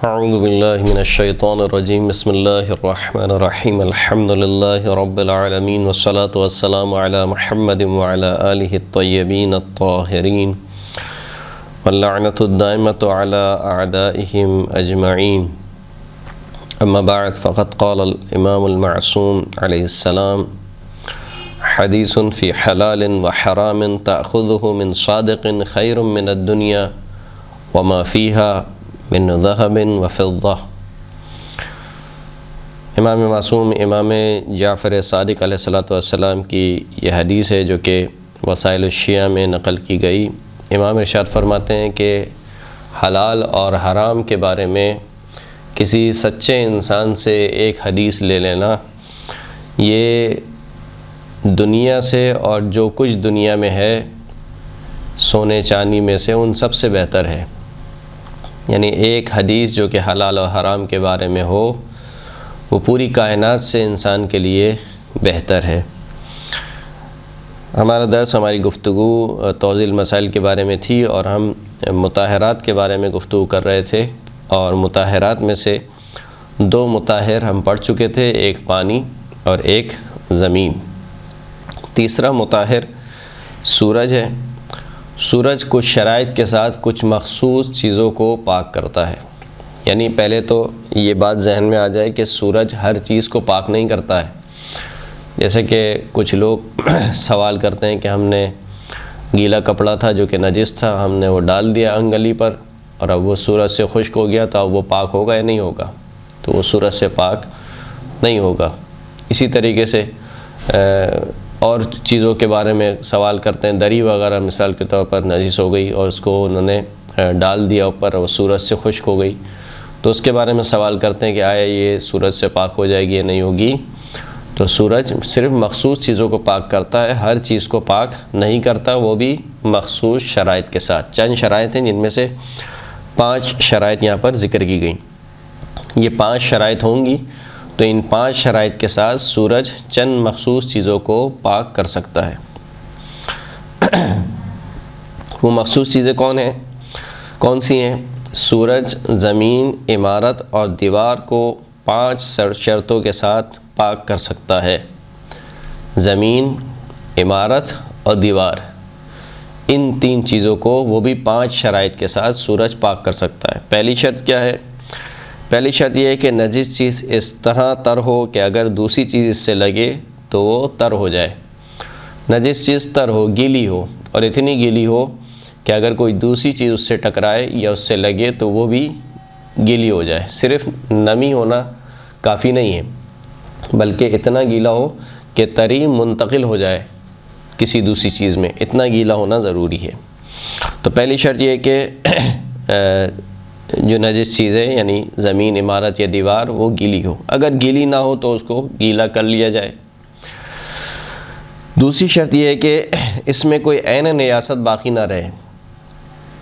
اعوذ باللہ من الشیطان الرجیم بسم اللہ الرحمن الرحیم الحمد للہ رب العالمین والصلاة والسلام علی محمد وعلی آلہ الطیبین الطاہرین واللعنۃ الدائمۃ علی اعدائہم اجمعین اما بعد فقد قال الامام المعصوم علیہ السلام حدیث فی حلال وحرام تأخذہ من صادق خیر من الدنیا وما فیہا من ذهب وفضہ۔ امام معصوم امام جعفر صادق علیہ السلام کی یہ حدیث ہے جو کہ وسائل الشیعہ میں نقل کی گئی۔ امام ارشاد فرماتے ہیں کہ حلال اور حرام کے بارے میں کسی سچے انسان سے ایک حدیث لے لینا یہ دنیا سے اور جو کچھ دنیا میں ہے سونے چاندی میں سے ان سب سے بہتر ہے۔ یعنی ایک حدیث جو کہ حلال و حرام کے بارے میں ہو وہ پوری کائنات سے انسان کے لیے بہتر ہے۔ ہمارا درس ہماری گفتگو توضیح المسائل کے بارے میں تھی اور ہم مطہرات کے بارے میں گفتگو کر رہے تھے، اور مطہرات میں سے دو مطہر ہم پڑھ چکے تھے، ایک پانی اور ایک زمین۔ تیسرا مطہر سورج ہے۔ سورج کچھ شرائط کے ساتھ کچھ مخصوص چیزوں کو پاک کرتا ہے۔ یعنی پہلے تو یہ بات ذہن میں آ جائے کہ سورج ہر چیز کو پاک نہیں کرتا ہے۔ جیسے کہ کچھ لوگ سوال کرتے ہیں کہ ہم نے گیلا کپڑا تھا جو کہ نجس تھا، ہم نے وہ ڈال دیا انگلی پر اور اب وہ سورج سے خشک ہو گیا، تو اب وہ پاک ہوگا یا نہیں ہوگا؟ تو وہ سورج سے پاک نہیں ہوگا۔ اسی طریقے سے اور چیزوں کے بارے میں سوال کرتے ہیں، دری وغیرہ مثال کے طور پر نجس ہو گئی اور اس کو انہوں نے ڈال دیا اوپر اور سورج سے خشک ہو گئی، تو اس کے بارے میں سوال کرتے ہیں کہ آیا یہ سورج سے پاک ہو جائے گی یا نہیں ہوگی؟ تو سورج صرف مخصوص چیزوں کو پاک کرتا ہے، ہر چیز کو پاک نہیں کرتا، وہ بھی مخصوص شرائط کے ساتھ۔ چند شرائط ہیں جن میں سے 5 شرائط یہاں پر ذکر کی گئیں۔ یہ 5 شرائط ہوں گی تو ان 5 شرائط کے ساتھ سورج چند مخصوص چیزوں کو پاک کر سکتا ہے۔ وہ مخصوص چیزیں کون سی ہیں؟ سورج زمین، عمارت اور دیوار کو 5 شرطوں کے ساتھ پاک کر سکتا ہے۔ زمین، عمارت اور دیوار، ان 3 چیزوں کو وہ بھی 5 شرائط کے ساتھ سورج پاک کر سکتا ہے۔ پہلی شرط کیا ہے؟ پہلی شرط یہ ہے کہ نجس چیز اس طرح تر ہو کہ اگر دوسری چیز اس سے لگے تو وہ تر ہو جائے۔ نجس چیز تر ہو، گیلی ہو، اور اتنی گیلی ہو کہ اگر کوئی دوسری چیز اس سے ٹکرائے یا اس سے لگے تو وہ بھی گیلی ہو جائے۔ صرف نمی ہونا کافی نہیں ہے بلکہ اتنا گیلا ہو کہ تری منتقل ہو جائے کسی دوسری چیز میں، اتنا گیلا ہونا ضروری ہے۔ تو پہلی شرط یہ ہے کہ جو نجس چیز ہے یعنی زمین، عمارت یا دیوار وہ گیلی ہو، اگر گیلی نہ ہو تو اس کو گیلا کر لیا جائے۔ دوسری شرط یہ ہے کہ اس میں کوئی عین نجاست باقی نہ رہے۔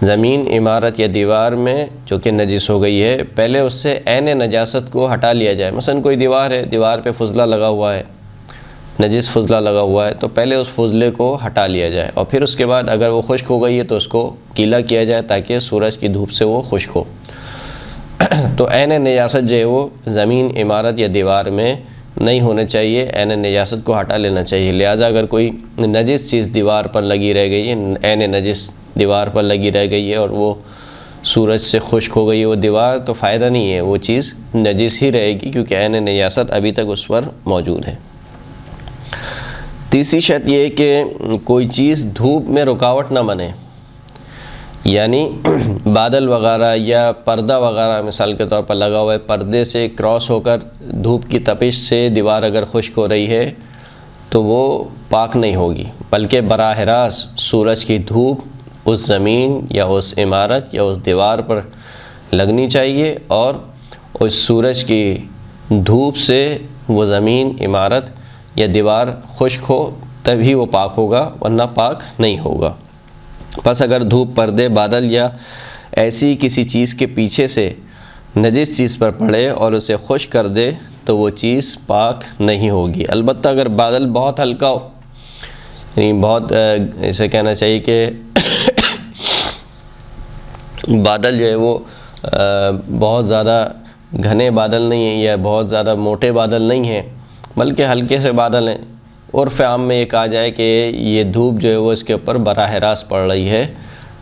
زمین، عمارت یا دیوار میں جو کہ نجس ہو گئی ہے پہلے اس سے عین نجاست کو ہٹا لیا جائے۔ مثلا کوئی دیوار ہے، دیوار پہ فضلہ لگا ہوا ہے، نجس فضلہ لگا ہوا ہے، تو پہلے اس فضلے کو ہٹا لیا جائے اور پھر اس کے بعد اگر وہ خشک ہو گئی ہے تو اس کو گیلا کیا جائے تاکہ سورج کی دھوپ سے وہ خشک ہو۔ تو عین نجاست جو ہے وہ زمین، عمارت یا دیوار میں نہیں ہونے چاہیے، عین نجاست کو ہٹا لینا چاہیے۔ لہٰذا اگر کوئی نجس چیز دیوار پر لگی رہ گئی ہے، عین نجس دیوار پر لگی رہ گئی ہے اور وہ سورج سے خشک ہو گئی ہے وہ دیوار، تو فائدہ نہیں ہے، وہ چیز نجس ہی رہے گی کیونکہ عین نجاست ابھی تک اس پر موجود ہے۔ تیسری شرط یہ ہے کہ کوئی چیز دھوپ میں رکاوٹ نہ بنے، یعنی بادل وغیرہ یا پردہ وغیرہ مثال کے طور پر لگا ہوا ہے، پردے سے کراس ہو کر دھوپ کی تپش سے دیوار اگر خشک ہو رہی ہے تو وہ پاک نہیں ہوگی، بلکہ براہ راست سورج کی دھوپ اس زمین یا اس عمارت یا اس دیوار پر لگنی چاہیے اور اس سورج کی دھوپ سے وہ زمین، عمارت یا دیوار خشک ہو تبھی وہ پاک ہوگا، ورنہ پاک نہیں ہوگا۔ بس اگر دھوپ، پردے، بادل یا ایسی کسی چیز کے پیچھے سے نجس چیز پر پڑے اور اسے خشک کر دے تو وہ چیز پاک نہیں ہوگی۔ البتہ اگر بادل بہت ہلکا ہو، یعنی بہت اسے کہنا چاہیے کہ بادل جو ہے وہ بہت زیادہ گھنے بادل نہیں ہیں یا بہت زیادہ موٹے بادل نہیں ہیں، بلکہ ہلکے سے بادل ہیں، عرف عام میں یہ کہا جائے کہ یہ دھوپ جو ہے وہ اس کے اوپر براہ راست پڑ رہی ہے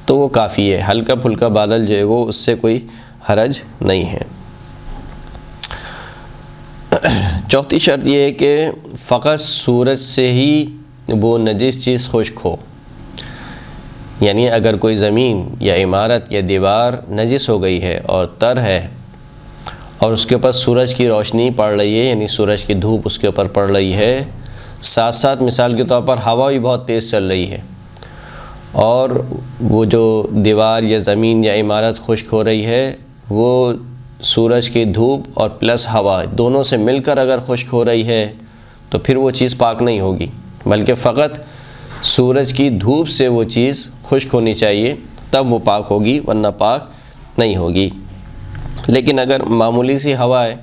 تو وہ کافی ہے۔ ہلکا پھلکا بادل جو ہے وہ اس سے کوئی حرج نہیں ہے۔ چوتھی شرط یہ ہے کہ فقط سورج سے ہی وہ نجس چیز خشک ہو، یعنی اگر کوئی زمین یا عمارت یا دیوار نجس ہو گئی ہے اور تر ہے اور اس کے اوپر سورج کی روشنی پڑ رہی ہے، یعنی سورج کی دھوپ اس کے اوپر پڑ رہی ہے، ساتھ ساتھ مثال کے طور پر ہوا بھی بہت تیز چل رہی ہے اور وہ جو دیوار یا زمین یا عمارت خشک ہو رہی ہے وہ سورج کی دھوپ اور پلس ہوا دونوں سے مل کر اگر خشک ہو رہی ہے تو پھر وہ چیز پاک نہیں ہوگی، بلکہ فقط سورج کی دھوپ سے وہ چیز خشک ہونی چاہیے تب وہ پاک ہوگی، ورنہ پاک نہیں ہوگی۔ لیکن اگر معمولی سی ہوا ہے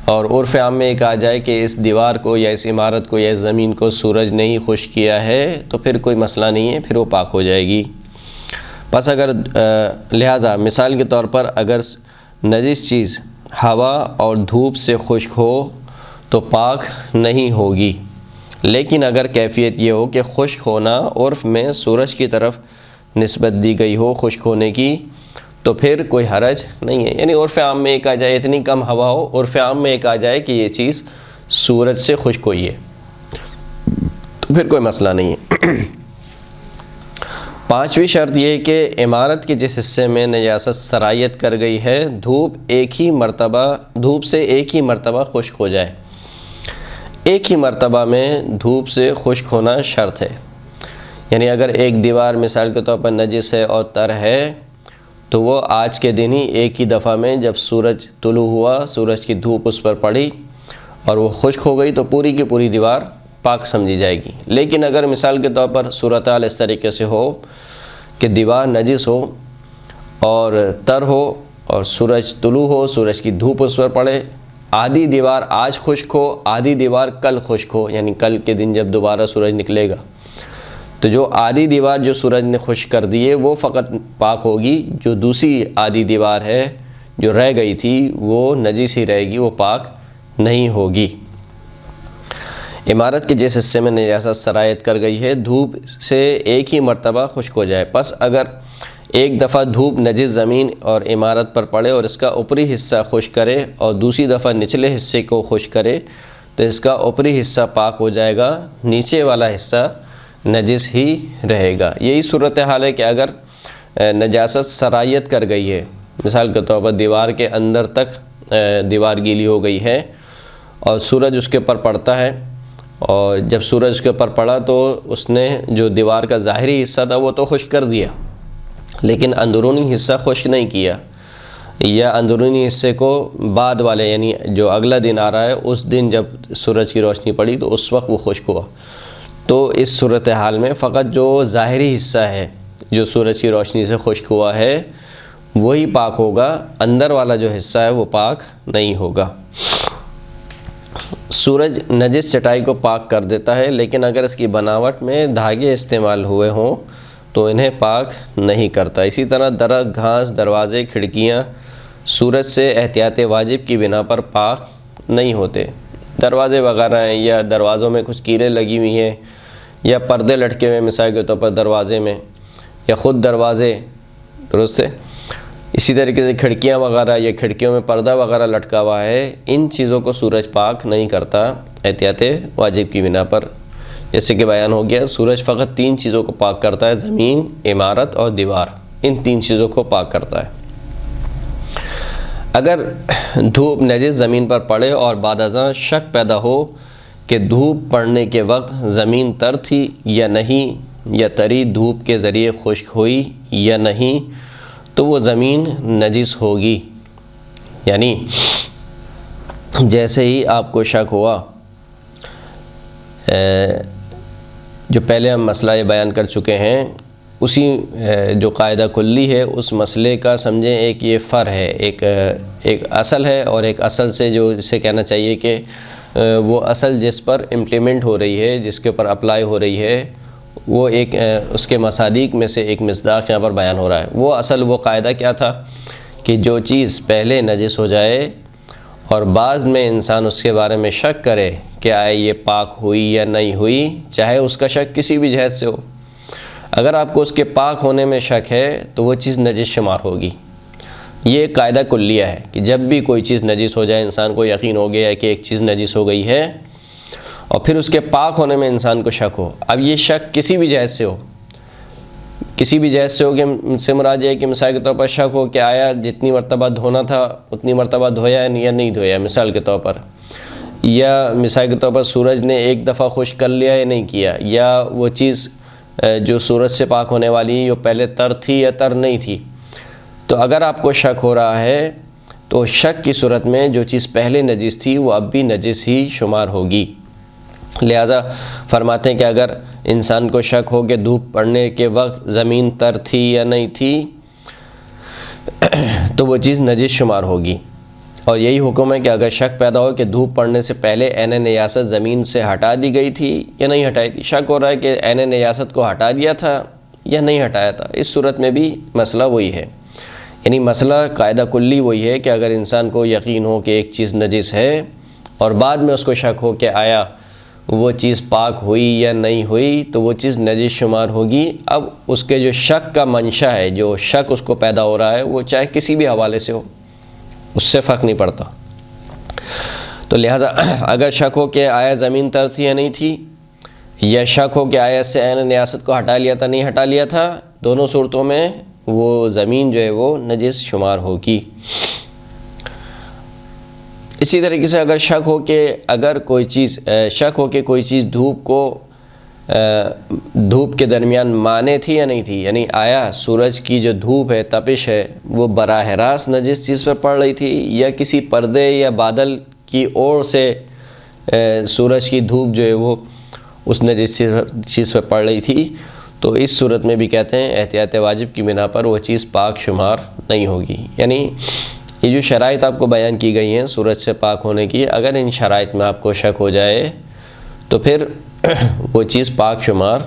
اور عرف عام میں یہ کہا جائے کہ اس دیوار کو یا اس عمارت کو یا اس زمین کو سورج نے ہی خشک کیا ہے تو پھر کوئی مسئلہ نہیں ہے، پھر وہ پاک ہو جائے گی۔ بس اگر لہٰذا مثال کے طور پر اگر نجس چیز ہوا اور دھوپ سے خشک ہو تو پاک نہیں ہوگی، لیکن اگر کیفیت یہ ہو کہ خشک ہونا عرف میں سورج کی طرف نسبت دی گئی ہو خشک ہونے کی تو پھر کوئی حرج نہیں ہے، یعنی عرف عام میں یہ کہا جائے اتنی کم ہوا ہو، عرف عام میں یہ کہا جائے کہ یہ چیز سورج سے خشک ہوئی ہے تو پھر کوئی مسئلہ نہیں ہے۔ پانچویں شرط یہ ہے کہ عمارت کے جس حصے میں نجاست سرایت کر گئی ہے دھوپ سے ایک ہی مرتبہ خشک ہو جائے۔ ایک ہی مرتبہ میں دھوپ سے خشک ہونا شرط ہے، یعنی اگر ایک دیوار مثال کے طور پر نجس ہے اور تر ہے تو وہ آج کے دن ہی ایک ہی دفعہ میں جب سورج طلوع ہوا، سورج کی دھوپ اس پر پڑی اور وہ خشک ہو گئی تو پوری کی پوری دیوار پاک سمجھی جائے گی۔ لیکن اگر مثال کے طور پر صورتحال اس طریقے سے ہو کہ دیوار نجس ہو اور تر ہو اور سورج طلوع ہو، سورج کی دھوپ اس پر پڑے، آدھی دیوار آج خشک ہو آدھی دیوار کل خشک ہو، یعنی کل کے دن جب دوبارہ سورج نکلے گا تو جو آدھی دیوار جو سورج نے خشک کر دی ہے وہ فقط پاک ہوگی، جو دوسری آدھی دیوار ہے جو رہ گئی تھی وہ نجس ہی رہے گی، وہ پاک نہیں ہوگی۔ عمارت کے جس حصے میں نجاست سرایت کر گئی ہے دھوپ سے ایک ہی مرتبہ خشک ہو جائے، پس اگر ایک دفعہ دھوپ نجس زمین اور عمارت پر پڑے اور اس کا اوپری حصہ خشک کرے اور دوسری دفعہ نچلے حصے کو خشک کرے تو اس کا اوپری حصہ پاک ہو جائے گا، نیچے والا حصہ نجس ہی رہے گا۔ یہی صورتحال ہے کہ اگر نجاست سرایت کر گئی ہے، مثال کے طور پر دیوار کے اندر تک دیوار گیلی ہو گئی ہے اور سورج اس کے اوپر پڑتا ہے، اور جب سورج اس کے اوپر پڑا تو اس نے جو دیوار کا ظاہری حصہ تھا وہ تو خشک کر دیا لیکن اندرونی حصہ خشک نہیں کیا، یا اندرونی حصے کو بعد والے یعنی جو اگلا دن آ رہا ہے اس دن جب سورج کی روشنی پڑی تو اس وقت وہ خشک ہوا، تو اس صورتحال میں فقط جو ظاہری حصہ ہے جو سورج کی روشنی سے خشک ہوا ہے وہی پاک ہوگا، اندر والا جو حصہ ہے وہ پاک نہیں ہوگا۔ سورج نجس چٹائی کو پاک کر دیتا ہے، لیکن اگر اس کی بناوٹ میں دھاگے استعمال ہوئے ہوں تو انہیں پاک نہیں کرتا۔ اسی طرح درخت، گھاس، دروازے، کھڑکیاں سورج سے احتیاط واجب کی بنا پر پاک نہیں ہوتے۔ دروازے وغیرہ ہیں یا دروازوں میں کچھ کیلیں لگی ہوئی ہیں یا پردے لٹکے ہوئے مثال کے طور پر دروازے میں یا خود دروازے، درست ہے، اسی طریقے سے کھڑکیاں وغیرہ یا کھڑکیوں میں پردہ وغیرہ لٹکا ہوا ہے، ان چیزوں کو سورج پاک نہیں کرتا احتیاط واجب کی بنا پر۔ جیسے کہ بیان ہو گیا سورج فقط 3 چیزوں کو پاک کرتا ہے، زمین، عمارت اور دیوار، ان 3 چیزوں کو پاک کرتا ہے۔ اگر دھوپ نجس زمین پر پڑے اور بعد ازاں شک پیدا ہو کہ دھوپ پڑنے کے وقت زمین تر تھی یا نہیں، یا تری دھوپ کے ذریعے خشک ہوئی یا نہیں، تو وہ زمین نجس ہوگی۔ یعنی جیسے ہی آپ کو شک ہوا، جو پہلے ہم مسئلہ یہ بیان کر چکے ہیں، اسی جو قاعدہ کلی ہے اس مسئلے کا سمجھیں ایک یہ فر ہے، ایک اصل ہے اور ایک اصل سے جو جسے کہنا چاہیے کہ وہ اصل جس پر امپلیمنٹ ہو رہی ہے، جس کے اوپر اپلائی ہو رہی ہے، وہ ایک اس کے مصادیق میں سے ایک مصداق یہاں پر بیان ہو رہا ہے۔ وہ اصل وہ قاعدہ کیا تھا کہ جو چیز پہلے نجس ہو جائے اور بعد میں انسان اس کے بارے میں شک کرے کہ آئے یہ پاک ہوئی یا نہیں ہوئی، چاہے اس کا شک کسی بھی جہت سے ہو، اگر آپ کو اس کے پاک ہونے میں شک ہے تو وہ چیز نجس شمار ہوگی۔ یہ ایک قاعدہ کلیہ ہے کہ جب بھی کوئی چیز نجس ہو جائے، انسان کو یقین ہو گیا ہے کہ ایک چیز نجس ہو گئی ہے اور پھر اس کے پاک ہونے میں انسان کو شک ہو، اب یہ شک کسی بھی جہت سے ہو، کسی بھی جہت سے ہو، کہ مجھ سے مراد ہے کہ مثال کے طور پر شک ہو کہ آیا جتنی مرتبہ دھونا تھا اتنی مرتبہ دھویا یا نہیں دھویا مثال کے طور پر، یا مثال کے طور پر سورج نے ایک دفعہ خشک کر لیا یا نہیں کیا، یا وہ چیز جو سورج سے پاک ہونے والی ہے وہ پہلے تر تھی یا تر نہیں تھی۔ تو اگر آپ کو شک ہو رہا ہے تو شک کی صورت میں جو چیز پہلے نجس تھی وہ اب بھی نجس ہی شمار ہوگی۔ لہٰذا فرماتے ہیں کہ اگر انسان کو شک ہو کہ دھوپ پڑنے کے وقت زمین تر تھی یا نہیں تھی تو وہ چیز نجس شمار ہوگی، اور یہی حکم ہے کہ اگر شک پیدا ہو کہ دھوپ پڑنے سے پہلے عین نیاست زمین سے ہٹا دی گئی تھی یا نہیں ہٹائی تھی، شک ہو رہا ہے کہ عین نیاست کو ہٹا دیا تھا یا نہیں ہٹایا تھا، اس صورت میں بھی مسئلہ وہی ہے، یعنی مسئلہ قاعدہ کلی وہی ہے کہ اگر انسان کو یقین ہو کہ ایک چیز نجس ہے اور بعد میں اس کو شک ہو کہ آیا وہ چیز پاک ہوئی یا نہیں ہوئی تو وہ چیز نجس شمار ہوگی۔ اب اس کے جو شک کا منشا ہے، جو شک اس کو پیدا ہو رہا ہے، وہ چاہے کسی بھی حوالے سے ہو، اس سے فرق نہیں پڑتا۔ تو لہٰذا اگر شک ہو کہ آیا زمین تر تھی یا نہیں تھی، یا شک ہو کہ آیا اس سے عین نیاست کو ہٹا لیا تھا نہیں ہٹا لیا تھا، دونوں صورتوں میں وہ زمین جو ہے وہ نجس شمار ہوگی۔ اسی طریقے سے اگر شک ہو کہ کوئی چیز دھوپ کے درمیان مانع تھی یا نہیں تھی، یعنی آیا سورج کی جو دھوپ ہے، تپش ہے، وہ براہ راست نجس چیز پر پڑ رہی تھی یا کسی پردے یا بادل کی اوڑ سے سورج کی دھوپ جو ہے وہ اس نجس چیز پر پڑ رہی تھی، تو اس صورت میں بھی کہتے ہیں احتیاط واجب کی بنا پر وہ چیز پاک شمار نہیں ہوگی۔ یعنی یہ جو شرائط آپ کو بیان کی گئی ہیں سورج سے پاک ہونے کی، اگر ان شرائط میں آپ کو شک ہو جائے تو پھر وہ چیز پاک شمار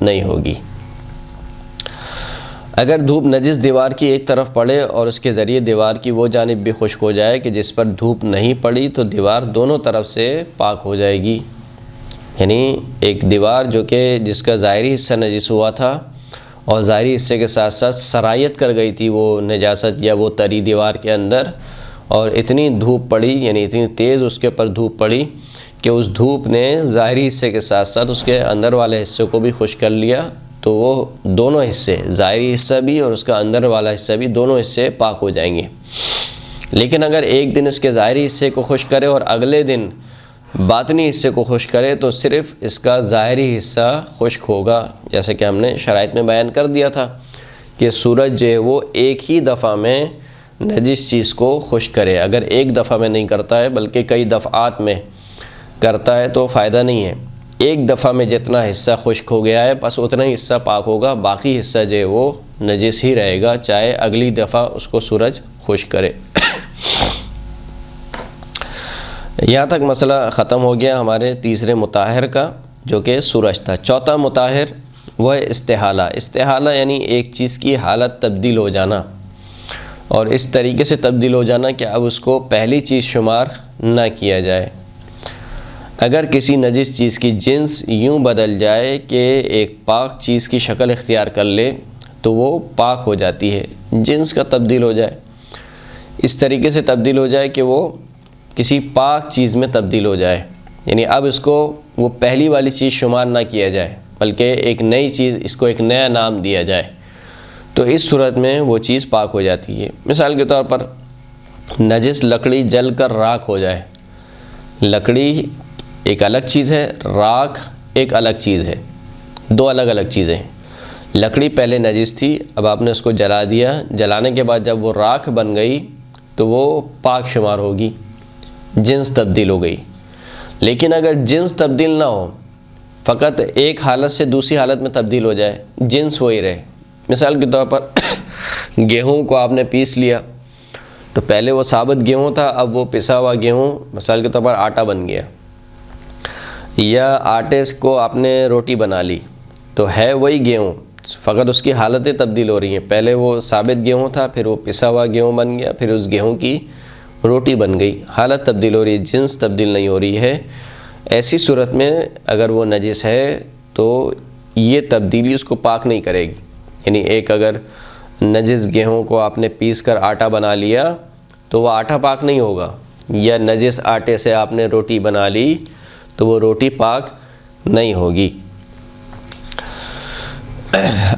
نہیں ہوگی۔ اگر دھوپ نجس دیوار کی ایک طرف پڑے اور اس کے ذریعے دیوار کی وہ جانب بھی خشک ہو جائے کہ جس پر دھوپ نہیں پڑی تو دیوار دونوں طرف سے پاک ہو جائے گی۔ یعنی ایک دیوار جو کہ جس کا ظاہری حصہ نجس ہوا تھا اور ظاہری حصے کے ساتھ ساتھ سرایت کر گئی تھی وہ نجاست یا وہ تری دیوار کے اندر، اور اتنی دھوپ پڑی، یعنی اتنی تیز اس کے اوپر دھوپ پڑی کہ اس دھوپ نے ظاہری حصے کے ساتھ ساتھ اس کے اندر والے حصے کو بھی خشک کر لیا، تو وہ دونوں حصے، ظاہری حصہ بھی اور اس کا اندر والا حصہ بھی، دونوں حصے پاک ہو جائیں گے۔ لیکن اگر ایک دن اس کے ظاہری حصے کو خشک کرے اور اگلے دن باطنی حصے کو خشک کرے تو صرف اس کا ظاہری حصہ خشک ہوگا، جیسے کہ ہم نے شرائط میں بیان کر دیا تھا کہ سورج جو ہے وہ ایک ہی دفعہ میں نجس چیز کو خشک کرے، اگر ایک دفعہ میں نہیں کرتا ہے بلکہ کئی دفعات میں کرتا ہے تو فائدہ نہیں ہے۔ ایک دفعہ میں جتنا حصہ خشک ہو گیا ہے بس اتنا ہی حصہ پاک ہوگا، باقی حصہ جو ہے وہ نجس ہی رہے گا، چاہے اگلی دفعہ اس کو سورج خشک کرے۔ یہاں تک مسئلہ ختم ہو گیا ہمارے تیسرے مطہر کا، جو کہ سورج تھا۔ چوتھا مطہر وہ ہے استحالہ۔ استحالہ یعنی ایک چیز کی حالت تبدیل ہو جانا، اور اس طریقے سے تبدیل ہو جانا کہ اب اس کو پہلی چیز شمار نہ کیا جائے۔ اگر کسی نجس چیز کی جنس یوں بدل جائے کہ ایک پاک چیز کی شکل اختیار کر لے تو وہ پاک ہو جاتی ہے، جنس کا تبدیل ہو جائے، اس طریقے سے تبدیل ہو جائے کہ وہ کسی پاک چیز میں تبدیل ہو جائے، یعنی اب اس کو وہ پہلی والی چیز شمار نہ کیا جائے بلکہ ایک نئی چیز، اس کو ایک نیا نام دیا جائے، تو اس صورت میں وہ چیز پاک ہو جاتی ہے۔ مثال کے طور پر نجس لکڑی جل کر راکھ ہو جائے، لکڑی ایک الگ چیز ہے، راکھ ایک الگ چیز ہے، دو الگ الگ چیزیں ہیں۔ لکڑی پہلے نجس تھی، اب آپ نے اس کو جلا دیا، جلانے کے بعد جب وہ راکھ بن گئی تو وہ پاک شمار ہوگی، جنس تبدیل ہو گئی۔ لیکن اگر جنس تبدیل نہ ہو، فقط ایک حالت سے دوسری حالت میں تبدیل ہو جائے، جنس وہی رہے، مثال کے طور پر گیہوں کو آپ نے پیس لیا تو پہلے وہ ثابت گیہوں تھا، اب وہ پسا ہوا گیہوں مثال کے طور پر آٹا بن گیا، یا آٹے کو آپ نے روٹی بنا لی تو ہے وہی گیہوں فقط اس کی حالتیں تبدیل ہو رہی ہیں. پہلے وہ ثابت گیہوں تھا، پھر وہ پسا ہوا گیہوں بن گیا، پھر اس گیہوں کی روٹی بن گئی. حالت تبدیل ہو رہی ہے، جنس تبدیل نہیں ہو رہی ہے. ایسی صورت میں اگر وہ نجس ہے تو یہ تبدیلی اس کو پاک نہیں کرے گی. یعنی ایک اگر نجس گیہوں کو آپ نے پیس کر آٹا بنا لیا تو وہ آٹا پاک نہیں ہوگا، یا نجس آٹے سے آپ نے روٹی بنا لی تو وہ روٹی پاک نہیں ہوگی.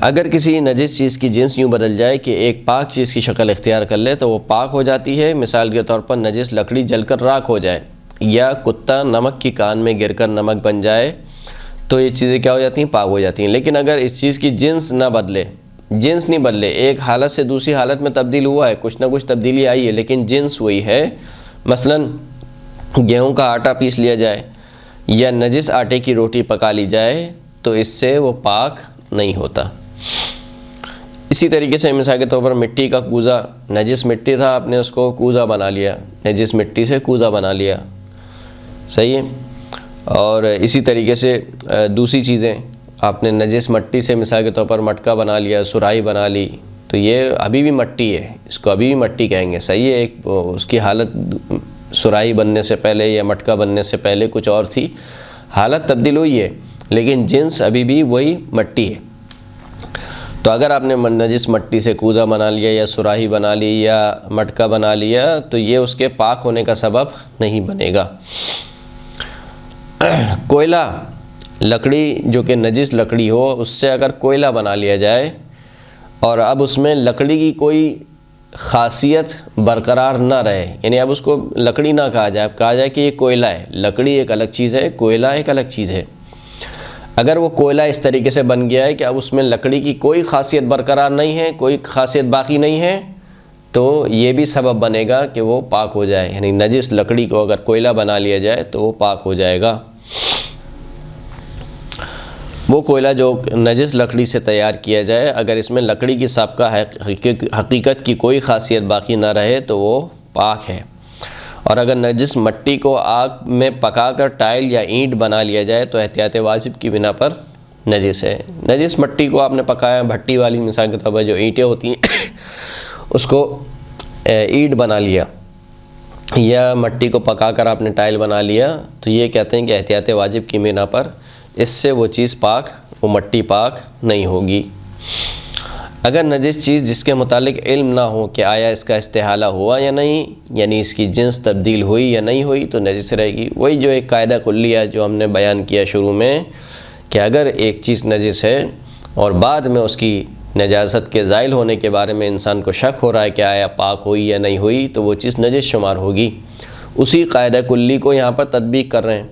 اگر کسی نجس چیز کی جنس یوں بدل جائے کہ ایک پاک چیز کی شکل اختیار کر لے تو وہ پاک ہو جاتی ہے. مثال کے طور پر نجس لکڑی جل کر راکھ ہو جائے، یا کتا نمک کی کان میں گر کر نمک بن جائے تو یہ چیزیں کیا ہو جاتی ہیں؟ پاک ہو جاتی ہیں. لیکن اگر اس چیز کی جنس نہ بدلے، جنس نہیں بدلے، ایک حالت سے دوسری حالت میں تبدیل ہوا ہے، کچھ نہ کچھ تبدیلی آئی ہے لیکن جنس وہی ہے، مثلا گیہوں کا آٹا پیس لیا جائے یا نجس آٹے کی روٹی پکا لی جائے تو اس سے وہ پاک نہیں ہوتا. اسی طریقے سے مثال کے طور پر مٹی کا کوزہ، نجس مٹی تھا، آپ نے اس کو کوزہ بنا لیا، نجس مٹی سے کوزہ بنا لیا، صحیح ہے. اور اسی طریقے سے دوسری چیزیں آپ نے نجس مٹی سے مثال کے طور پر مٹکا بنا لیا، سراہی بنا لی، تو یہ ابھی بھی مٹی ہے، اس کو ابھی بھی مٹی کہیں گے، صحیح ہے. ایک اس کی حالت سراہی بننے سے پہلے یا مٹکا بننے سے پہلے کچھ اور تھی، حالت تبدیل ہوئی ہے لیکن جنس ابھی بھی وہی مٹی ہے. تو اگر آپ نے نجس مٹی سے کوزہ بنا لیا یا سراہی بنا لی یا مٹکا بنا لیا تو یہ اس کے پاک ہونے کا سبب نہیں بنے گا. کوئلہ، لکڑی جو کہ نجس لکڑی ہو، اس سے اگر کوئلہ بنا لیا جائے اور اب اس میں لکڑی کی کوئی خاصیت برقرار نہ رہے، یعنی اب اس کو لکڑی نہ کہا جائے، اب کہا جائے کہ یہ کوئلہ ہے. لکڑی ایک الگ چیز ہے، کوئلہ ایک الگ چیز ہے. اگر وہ کوئلہ اس طریقے سے بن گیا ہے کہ اب اس میں لکڑی کی کوئی خاصیت برقرار نہیں ہے، کوئی خاصیت باقی نہیں ہے، تو یہ بھی سبب بنے گا کہ وہ پاک ہو جائے. یعنی نجس لکڑی کو اگر کوئلہ بنا لیا جائے تو وہ پاک ہو جائے گا. وہ کوئلہ جو نجس لکڑی سے تیار کیا جائے، اگر اس میں لکڑی کی سابقہ حقیقت کی کوئی خاصیت باقی نہ رہے تو وہ پاک ہے. اور اگر نجس مٹی کو آگ میں پکا کر ٹائل یا اینٹ بنا لیا جائے تو احتیاط واجب کی بنا پر نجس ہے. نجس مٹی کو آپ نے پکایا، بھٹی والی مثال کے طور پر جو اینٹیں ہوتی ہیں اس کو اینٹ بنا لیا یا مٹی کو پکا کر آپ نے ٹائل بنا لیا تو یہ کہتے ہیں کہ احتیاط واجب کی بنا پر اس سے وہ چیز پاک، وہ مٹی پاک نہیں ہوگی. اگر نجس چیز جس کے متعلق علم نہ ہو کہ آیا اس کا استحالہ ہوا یا نہیں، یعنی اس کی جنس تبدیل ہوئی یا نہیں ہوئی، تو نجس رہے گی. وہی جو ایک قاعدہ کلی ہے جو ہم نے بیان کیا شروع میں کہ اگر ایک چیز نجس ہے اور بعد میں اس کی نجاست کے زائل ہونے کے بارے میں انسان کو شک ہو رہا ہے کہ آیا پاک ہوئی یا نہیں ہوئی تو وہ چیز نجس شمار ہوگی. اسی قاعدہ کلی کو یہاں پر تطبیق کر رہے ہیں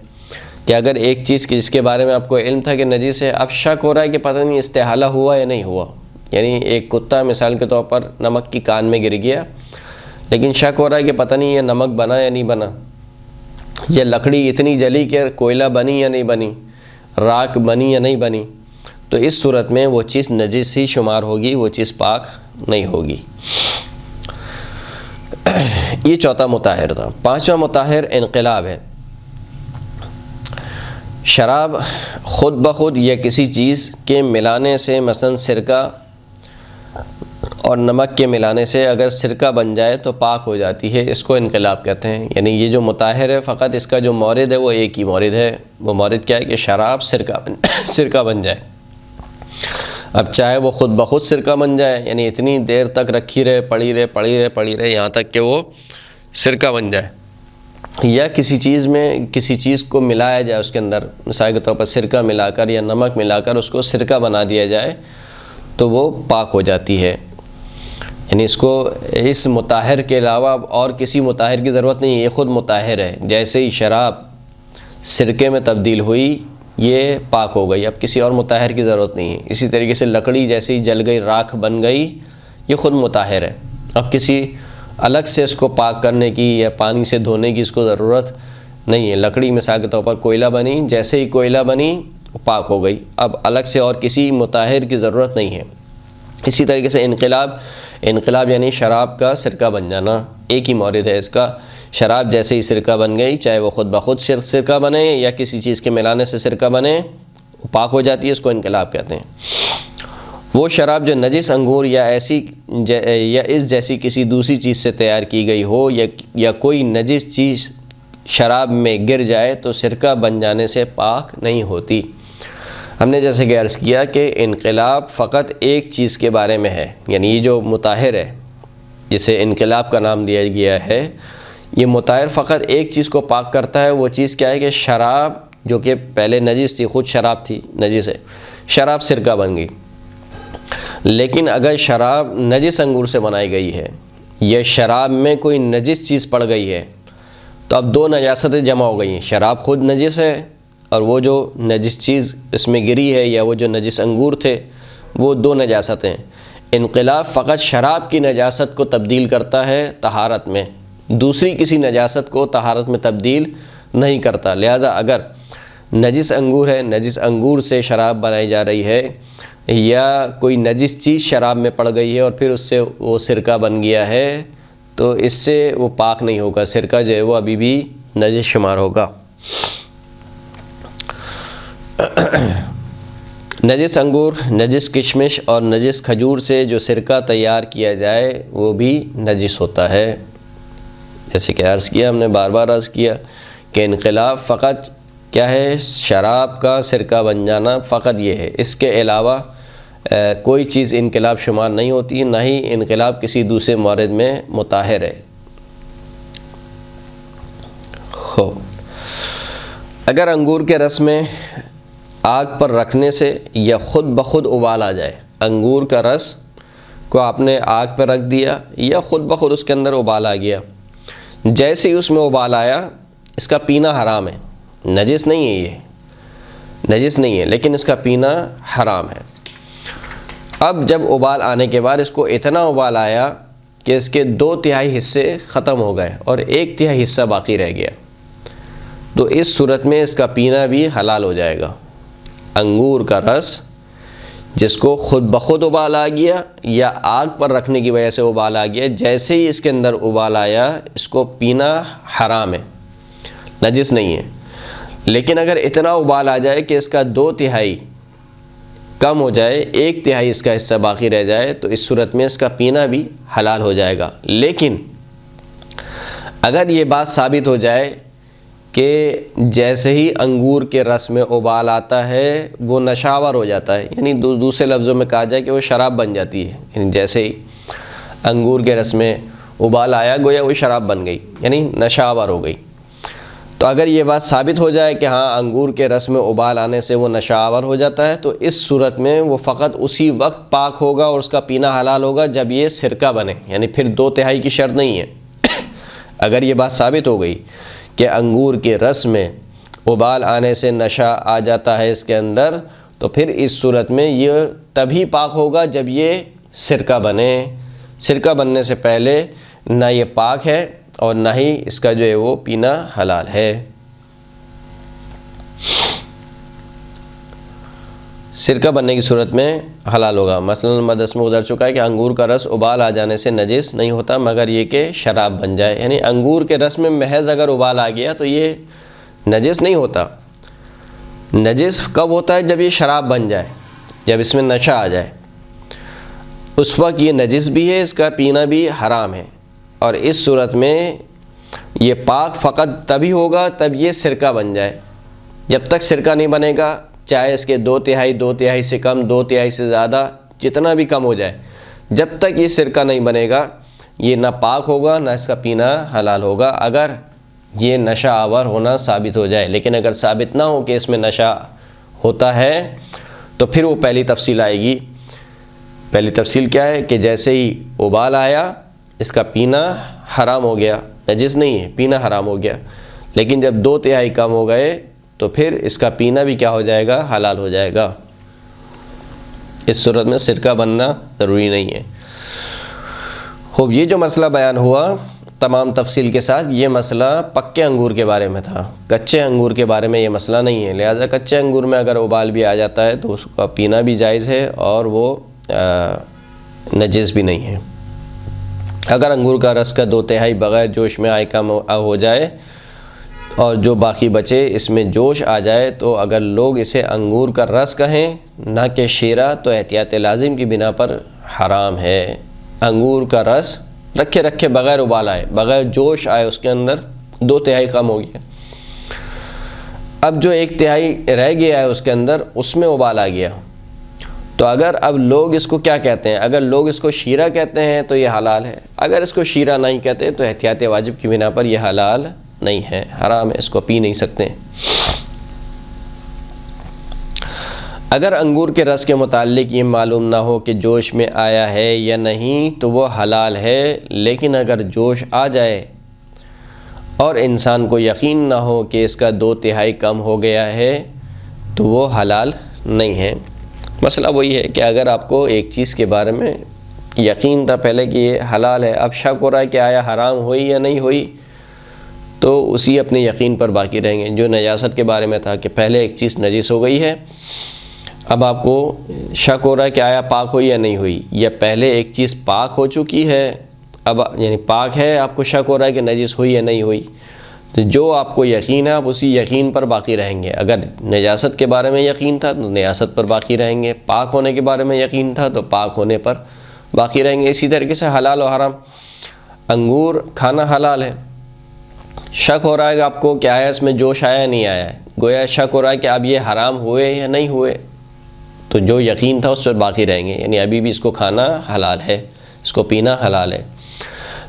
کہ اگر ایک چیز جس کے بارے میں آپ کو علم تھا کہ نجس ہے، اب شک ہو رہا ہے کہ پتہ نہیں استحالہ ہوا یا نہیں ہوا، یعنی ایک کتا مثال کے طور پر نمک کی کان میں گر گیا لیکن شک ہو رہا ہے کہ پتہ نہیں یہ نمک بنا یا نہیں بنا، یہ لکڑی اتنی جلی کہ کوئلہ بنی یا نہیں بنی، راکھ بنی یا نہیں بنی، تو اس صورت میں وہ چیز نجس ہی شمار ہوگی، وہ چیز پاک نہیں ہوگی. یہ چوتھا مطہر تھا. پانچواں مطہر انقلاب ہے. شراب خود بخود یا کسی چیز کے ملانے سے، مثلا سرکہ اور نمک کے ملانے سے اگر سرکہ بن جائے تو پاک ہو جاتی ہے، اس کو انقلاب کہتے ہیں. یعنی یہ جو مطہر ہے فقط اس کا جو مورد ہے وہ ایک ہی مورد ہے. وہ مورد کیا ہے کہ شراب سرکہ بن جائے. اب چاہے وہ خود بخود سرکہ بن جائے، یعنی اتنی دیر تک رکھی رہے، پڑی رہے یہاں تک کہ وہ سرکہ بن جائے، یا کسی چیز کو ملایا جائے اس کے اندر، مثال کے طور پر سرکہ ملا کر یا نمک ملا کر اس کو سرکہ بنا دیا جائے تو وہ پاک ہو جاتی ہے. یعنی اس کو اس مطہر کے علاوہ اور کسی مطہر کی ضرورت نہیں ہے، یہ خود مطہر ہے. جیسے ہی شراب سرکے میں تبدیل ہوئی یہ پاک ہو گئی، اب کسی اور مطہر کی ضرورت نہیں ہے. اسی طریقے سے لکڑی جیسے ہی جل گئی، راکھ بن گئی، یہ خود مطہر ہے. اب کسی الگ سے اس کو پاک کرنے کی یا پانی سے دھونے کی اس کو ضرورت نہیں ہے. لکڑی مثال کے طور پر کوئلہ بنی، جیسے ہی کوئلہ بنی پاک ہو گئی، اب الگ سے اور کسی مطہر کی ضرورت نہیں ہے. اسی طریقے سے انقلاب یعنی شراب کا سرکہ بن جانا، ایک ہی مورد ہے اس کا. شراب جیسے ہی سرکہ بن گئی، چاہے وہ خود بخود سرکہ بنے یا کسی چیز کے ملانے سے سرکہ بنے، وہ پاک ہو جاتی ہے، اس کو انقلاب کہتے ہیں. وہ شراب جو نجس انگور یا اس جیسی کسی دوسری چیز سے تیار کی گئی ہو یا کوئی نجس چیز شراب میں گر جائے تو سرکہ بن جانے سے پاک نہیں ہوتی۔ ہم نے جیسے کہ عرض کیا کہ انقلاب فقط ایک چیز کے بارے میں ہے، یعنی یہ جو مطہر ہے جسے انقلاب کا نام دیا گیا ہے، یہ مطہر فقط ایک چیز کو پاک کرتا ہے۔ وہ چیز کیا ہے کہ شراب جو کہ پہلے نجس تھی، خود شراب تھی، نجس ہے، شراب سرکہ بن گئی۔ لیکن اگر شراب نجس انگور سے بنائی گئی ہے یا شراب میں کوئی نجس چیز پڑ گئی ہے تو اب دو نجاستیں جمع ہو گئی ہیں، شراب خود نجس ہے اور وہ جو نجس چیز اس میں گری ہے یا وہ جو نجس انگور تھے وہ دو نجاستیں۔ انقلاب فقط شراب کی نجاست کو تبدیل کرتا ہے طہارت میں، دوسری کسی نجاست کو طہارت میں تبدیل نہیں کرتا۔ لہٰذا اگر نجس انگور ہے، نجس انگور سے شراب بنائی جا رہی ہے، یا کوئی نجس چیز شراب میں پڑ گئی ہے اور پھر اس سے وہ سرکہ بن گیا ہے تو اس سے وہ پاک نہیں ہوگا، سرکہ جو ہے وہ ابھی بھی نجس شمار ہوگا۔ نجس انگور، نجس کشمش اور نجس کھجور سے جو سرکہ تیار کیا جائے وہ بھی نجس ہوتا ہے۔ جیسے کہ عرض کیا، ہم نے بار بار عرض کیا کہ انقلاب فقط کیا ہے، شراب کا سرکہ بن جانا فقط یہ ہے، اس کے علاوہ کوئی چیز انقلاب شمار نہیں ہوتی، نہ ہی انقلاب کسی دوسرے مورد میں مطہر ہے۔ اگر انگور کے رس میں آگ پر رکھنے سے یا خود بخود ابال آ جائے، انگور کا رس کو آپ نے آگ پر رکھ دیا یا خود بخود اس کے اندر ابال آ گیا، جیسے ہی اس میں ابال آیا اس کا پینا حرام ہے، نجس نہیں ہے، یہ نجس نہیں ہے لیکن اس کا پینا حرام ہے۔ اب جب ابال آنے کے بعد اس کو اتنا ابال آیا کہ اس کے 2/3 حصے ختم ہو گئے اور 1/3 حصہ باقی رہ گیا، تو اس صورت میں اس کا پینا بھی حلال ہو جائے گا۔ انگور کا رس جس کو خود بخود ابال آ گیا یا آگ پر رکھنے کی وجہ سے ابال آ گیا، جیسے ہی اس کے اندر ابال آیا اس کو پینا حرام ہے، نجس نہیں ہے۔ لیکن اگر اتنا ابال آ جائے کہ اس کا 2/3 کم ہو جائے، 1/3 اس کا حصہ باقی رہ جائے، تو اس صورت میں اس کا پینا بھی حلال ہو جائے گا۔ لیکن اگر یہ بات ثابت ہو جائے کہ جیسے ہی انگور کے رس میں ابال آتا ہے وہ نشاور ہو جاتا ہے، یعنی دوسرے لفظوں میں کہا جائے کہ وہ شراب بن جاتی ہے، یعنی جیسے ہی انگور کے رس میں ابال آیا گویا وہ شراب بن گئی، یعنی نشاور ہو گئی۔ تو اگر یہ بات ثابت ہو جائے کہ ہاں انگور کے رس میں ابال آنے سے وہ نشاور ہو جاتا ہے، تو اس صورت میں وہ فقط اسی وقت پاک ہوگا اور اس کا پینا حلال ہوگا جب یہ سرکہ بنے، یعنی پھر 2/3 کی شرط نہیں ہے۔ اگر یہ بات ثابت ہو گئی کہ انگور کے رس میں ابال آنے سے نشہ آ جاتا ہے اس کے اندر، تو پھر اس صورت میں یہ تبھی پاک ہوگا جب یہ سرکہ بنے۔ سرکہ بننے سے پہلے نہ یہ پاک ہے اور نہ ہی اس کا جو ہے وہ پینا حلال ہے۔ سرکہ بننے کی صورت میں حلال ہوگا۔ مثلا نمبر 10 میں گزر چکا ہے کہ انگور کا رس ابال آ جانے سے نجس نہیں ہوتا مگر یہ کہ شراب بن جائے، یعنی انگور کے رس میں محض اگر ابال آ گیا تو یہ نجس نہیں ہوتا۔ نجس کب ہوتا ہے؟ جب یہ شراب بن جائے، جب اس میں نشہ آ جائے، اس وقت یہ نجس بھی ہے، اس کا پینا بھی حرام ہے۔ اور اس صورت میں یہ پاک فقط تبھی ہوگا تب یہ سرکہ بن جائے۔ جب تک سرکہ نہیں بنے گا، چاہے اس کے 2/3 سے کم، 2/3 سے زیادہ، جتنا بھی کم ہو جائے، جب تک یہ سرکہ نہیں بنے گا یہ نہ پاک ہوگا نہ اس کا پینا حلال ہوگا، اگر یہ نشہ آور ہونا ثابت ہو جائے۔ لیکن اگر ثابت نہ ہو کہ اس میں نشہ ہوتا ہے تو پھر وہ پہلی تفصیل آئے گی۔ پہلی تفصیل کیا ہے کہ جیسے ہی ابال آیا اس کا پینا حرام ہو گیا، نجس نہیں ہے، پینا حرام ہو گیا۔ لیکن جب 2/3 کم ہو گئے تو پھر اس کا پینا بھی کیا ہو جائے گا؟ حلال ہو جائے گا۔ اس صورت میں سرکہ بننا ضروری نہیں ہے۔ خوب، یہ جو مسئلہ بیان ہوا تمام تفصیل کے ساتھ، یہ مسئلہ پکے انگور کے بارے میں تھا، کچے انگور کے بارے میں یہ مسئلہ نہیں ہے۔ لہٰذا کچے انگور میں اگر ابال بھی آ جاتا ہے تو اس کا پینا بھی جائز ہے اور وہ نجس بھی نہیں ہے۔ اگر انگور کا رس کا 2/3 بغیر جوش میں آئے کم ہو جائے اور جو باقی بچے اس میں جوش آ جائے تو اگر لوگ اسے انگور کا رس کہیں نہ کہ شیرہ تو احتیاط لازم کی بنا پر حرام ہے۔ انگور کا رس رکھے بغیر ابال آئے، بغیر جوش آئے اس کے اندر 2/3 کم ہو گیا، اب جو 1/3 رہ گیا ہے اس کے اندر اس میں ابال آ گیا، تو اگر اب لوگ اس کو کیا کہتے ہیں؟ اگر لوگ اس کو شیرہ کہتے ہیں تو یہ حلال ہے، اگر اس کو شیرہ نہیں کہتے تو احتیاط واجب کی بنا پر یہ حلال نہیں ہے، حرام ہے، اس کو پی نہیں سکتے۔ اگر انگور کے رس کے متعلق یہ معلوم نہ ہو کہ جوش میں آیا ہے یا نہیں تو وہ حلال ہے، لیکن اگر جوش آ جائے اور انسان کو یقین نہ ہو کہ اس کا 2/3 کم ہو گیا ہے تو وہ حلال نہیں ہے۔ مسئلہ وہی ہے کہ اگر آپ کو ایک چیز کے بارے میں یقین تھا پہلے کہ یہ حلال ہے، اب شک ہو رہا ہے کہ آیا حرام ہوئی یا نہیں ہوئی، تو اسی اپنے یقین پر باقی رہیں گے۔ جو نجاست کے بارے میں تھا کہ پہلے ایک چیز نجس ہو گئی ہے، اب آپ کو شک ہو رہا ہے کہ آیا پاک ہوئی یا نہیں ہوئی، یا پہلے ایک چیز پاک ہو چکی ہے اب یعنی پاک ہے، آپ کو شک ہو رہا ہے کہ نجس ہوئی یا نہیں ہوئی، تو جو آپ کو یقین ہے آپ اسی یقین پر باقی رہیں گے۔ اگر نجاست کے بارے میں یقین تھا تو نجاست پر باقی رہیں گے، پاک ہونے کے بارے میں یقین تھا تو پاک ہونے پر باقی رہیں گے۔ اسی طریقے سے حلال و حرام، انگور کھانا حلال ہے، شک ہو رہا ہے کہ آپ کو کہ آیا اس میں جوش آیا نہیں آیا ہے، گویا شک ہو رہا ہے کہ اب یہ حرام ہوئے یا نہیں ہوئے، تو جو یقین تھا اس پر باقی رہیں گے، یعنی ابھی بھی اس کو کھانا حلال ہے، اس کو پینا حلال ہے۔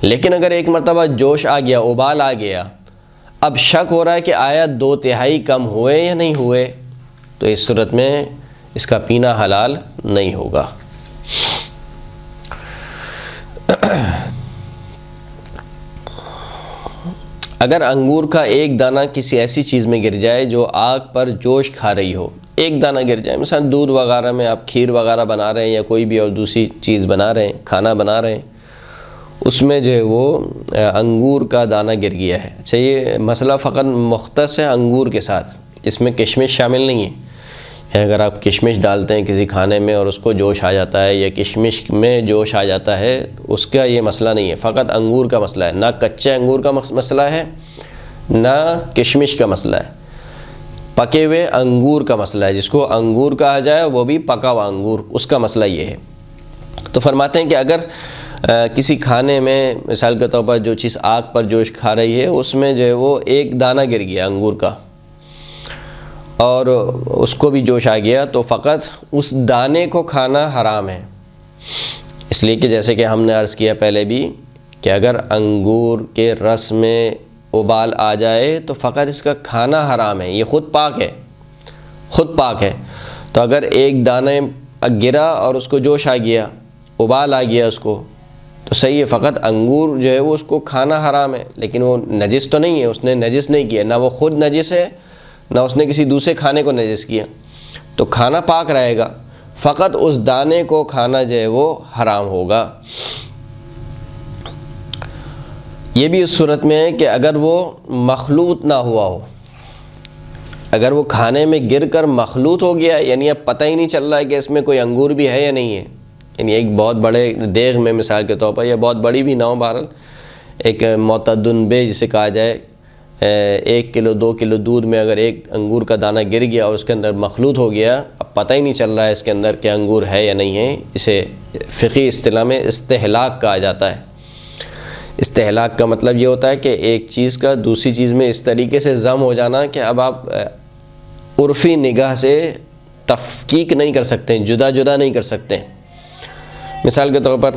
لیکن اگر ایک مرتبہ جوش آ گیا، ابال آ گیا، اب شک ہو رہا ہے کہ آیا 2/3 کم ہوئے یا نہیں ہوئے، تو اس صورت میں اس کا پینا حلال نہیں ہوگا۔ اگر انگور کا ایک دانہ کسی ایسی چیز میں گر جائے جو آگ پر جوش کھا رہی ہو، ایک دانہ گر جائے، مثلا دودھ وغیرہ میں آپ کھیر وغیرہ بنا رہے ہیں یا کوئی بھی اور دوسری چیز بنا رہے ہیں، کھانا بنا رہے ہیں، اس میں جو ہے وہ انگور کا دانہ گر گیا ہے۔ اچھا، یہ مسئلہ فقط مختص ہے انگور کے ساتھ، اس میں کشمش شامل نہیں ہے۔ اگر آپ کشمش ڈالتے ہیں کسی کھانے میں اور اس کو جوش آ جاتا ہے یا کشمش میں جوش آ جاتا ہے، اس کا یہ مسئلہ نہیں ہے، فقط انگور کا مسئلہ ہے، نہ کچے انگور کا مسئلہ ہے نہ کشمش کا مسئلہ ہے، پکے ہوئے انگور کا مسئلہ ہے، جس کو انگور کہا جائے وہ بھی پکا ہوا انگور، اس کا مسئلہ یہ ہے۔ تو فرماتے ہیں کہ اگر کسی کھانے میں مثال کے طور پر جو چیز آگ پر جوش کھا رہی ہے اس میں جو ہے وہ ایک دانہ گر گیا انگور کا اور اس کو بھی جوش آ گیا، تو فقط اس دانے کو کھانا حرام ہے، اس لیے کہ جیسے کہ ہم نے عرض کیا پہلے بھی کہ اگر انگور کے رس میں ابال آ جائے تو فقط اس کا کھانا حرام ہے، یہ خود پاک ہے، خود پاک ہے۔ تو اگر ایک دانے گرا اور اس کو جوش آ گیا، ابال آ گیا اس کو، تو صحیح ہے، فقط انگور جو ہے وہ اس کو کھانا حرام ہے، لیکن وہ نجس تو نہیں ہے، اس نے نجس نہیں کیا، نہ وہ خود نجس ہے نہ اس نے کسی دوسرے کھانے کو نجس کیا، تو کھانا پاک رہے گا، فقط اس دانے کو کھانا جو ہے وہ حرام ہوگا۔ یہ بھی اس صورت میں ہے کہ اگر وہ مخلوط نہ ہوا ہو، اگر وہ کھانے میں گر کر مخلوط ہو گیا، یعنی اب پتہ ہی نہیں چل رہا ہے کہ اس میں کوئی انگور بھی ہے یا نہیں ہے، یعنی ایک بہت بڑے دیگ میں مثال کے طور پر، یا بہت بڑی بھی نہ ہو، بہرحال ایک معتدن بے جسے کہا جائے، 1 کلو 2 کلو دودھ میں اگر ایک انگور کا دانہ گر گیا اور اس کے اندر مخلوط ہو گیا، اب پتہ ہی نہیں چل رہا ہے اس کے اندر کہ انگور ہے یا نہیں ہے، اسے فقہی اصطلاح میں استہلاک کہا جاتا ہے۔ استہلاک کا مطلب یہ ہوتا ہے کہ ایک چیز کا دوسری چیز میں اس طریقے سے ضم ہو جانا کہ اب آپ عرفی نگاہ سے تفکیک نہیں کر سکتے، جدا جدا نہیں کر سکتے۔ مثال کے طور پر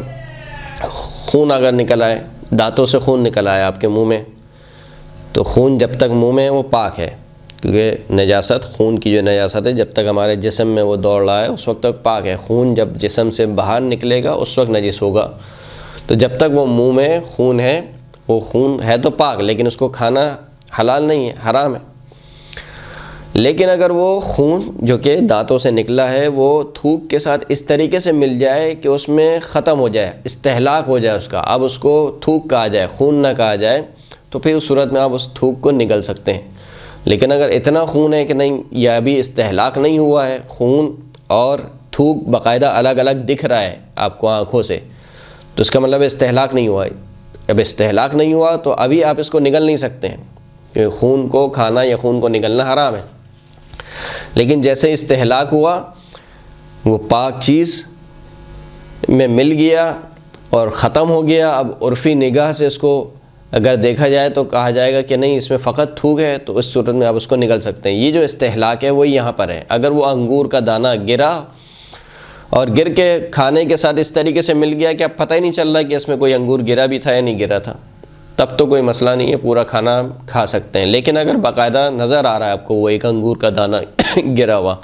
خون اگر نکل آئے، دانتوں سے خون نکل آئے آپ کے منہ میں، تو خون جب تک منہ میں ہے وہ پاک ہے، کیونکہ نجاست، خون کی جو نجاست ہے جب تک ہمارے جسم میں وہ دوڑ رہا ہے اس وقت تک پاک ہے، خون جب جسم سے باہر نکلے گا اس وقت نجس ہوگا۔ تو جب تک وہ منہ میں خون ہے، وہ خون ہے تو پاک، لیکن اس کو کھانا حلال نہیں ہے، حرام ہے۔ لیکن اگر وہ خون جو کہ دانتوں سے نکلا ہے وہ تھوک کے ساتھ اس طریقے سے مل جائے کہ اس میں ختم ہو جائے، استہلاک ہو جائے اس کا، اب اس کو تھوک کہا جائے، خون نہ کہا جائے، تو پھر اس صورت میں آپ اس تھوک کو نگل سکتے ہیں۔ لیکن اگر اتنا خون ہے کہ نہیں، یا ابھی استہلاک نہیں ہوا ہے، خون اور تھوک باقاعدہ الگ الگ دکھ رہا ہے آپ کو آنکھوں سے، تو اس کا مطلب استہلاک نہیں ہوا ہے۔ اب استہلاک نہیں ہوا تو ابھی آپ اس کو نگل نہیں سکتے ہیں، کہ خون کو کھانا یا خون کو نگلنا حرام ہے، لیکن جیسے استہلاک ہوا وہ پاک چیز میں مل گیا اور ختم ہو گیا، اب عرفی نگاہ سے اس کو اگر دیکھا جائے تو کہا جائے گا کہ نہیں اس میں فقط تھوک ہے، تو اس صورت میں آپ اس کو نگل سکتے ہیں۔ یہ جو استہلاک ہے وہی یہاں پر ہے۔ اگر وہ انگور کا دانہ گرا اور گر کے کھانے کے ساتھ اس طریقے سے مل گیا کہ اب پتہ ہی نہیں چل رہا کہ اس میں کوئی انگور گرا بھی تھا یا نہیں گرا تھا، تب تو کوئی مسئلہ نہیں ہے، پورا کھانا کھا سکتے ہیں۔ لیکن اگر باقاعدہ نظر آ رہا ہے آپ کو وہ ایک انگور کا دانہ گرا ہوا،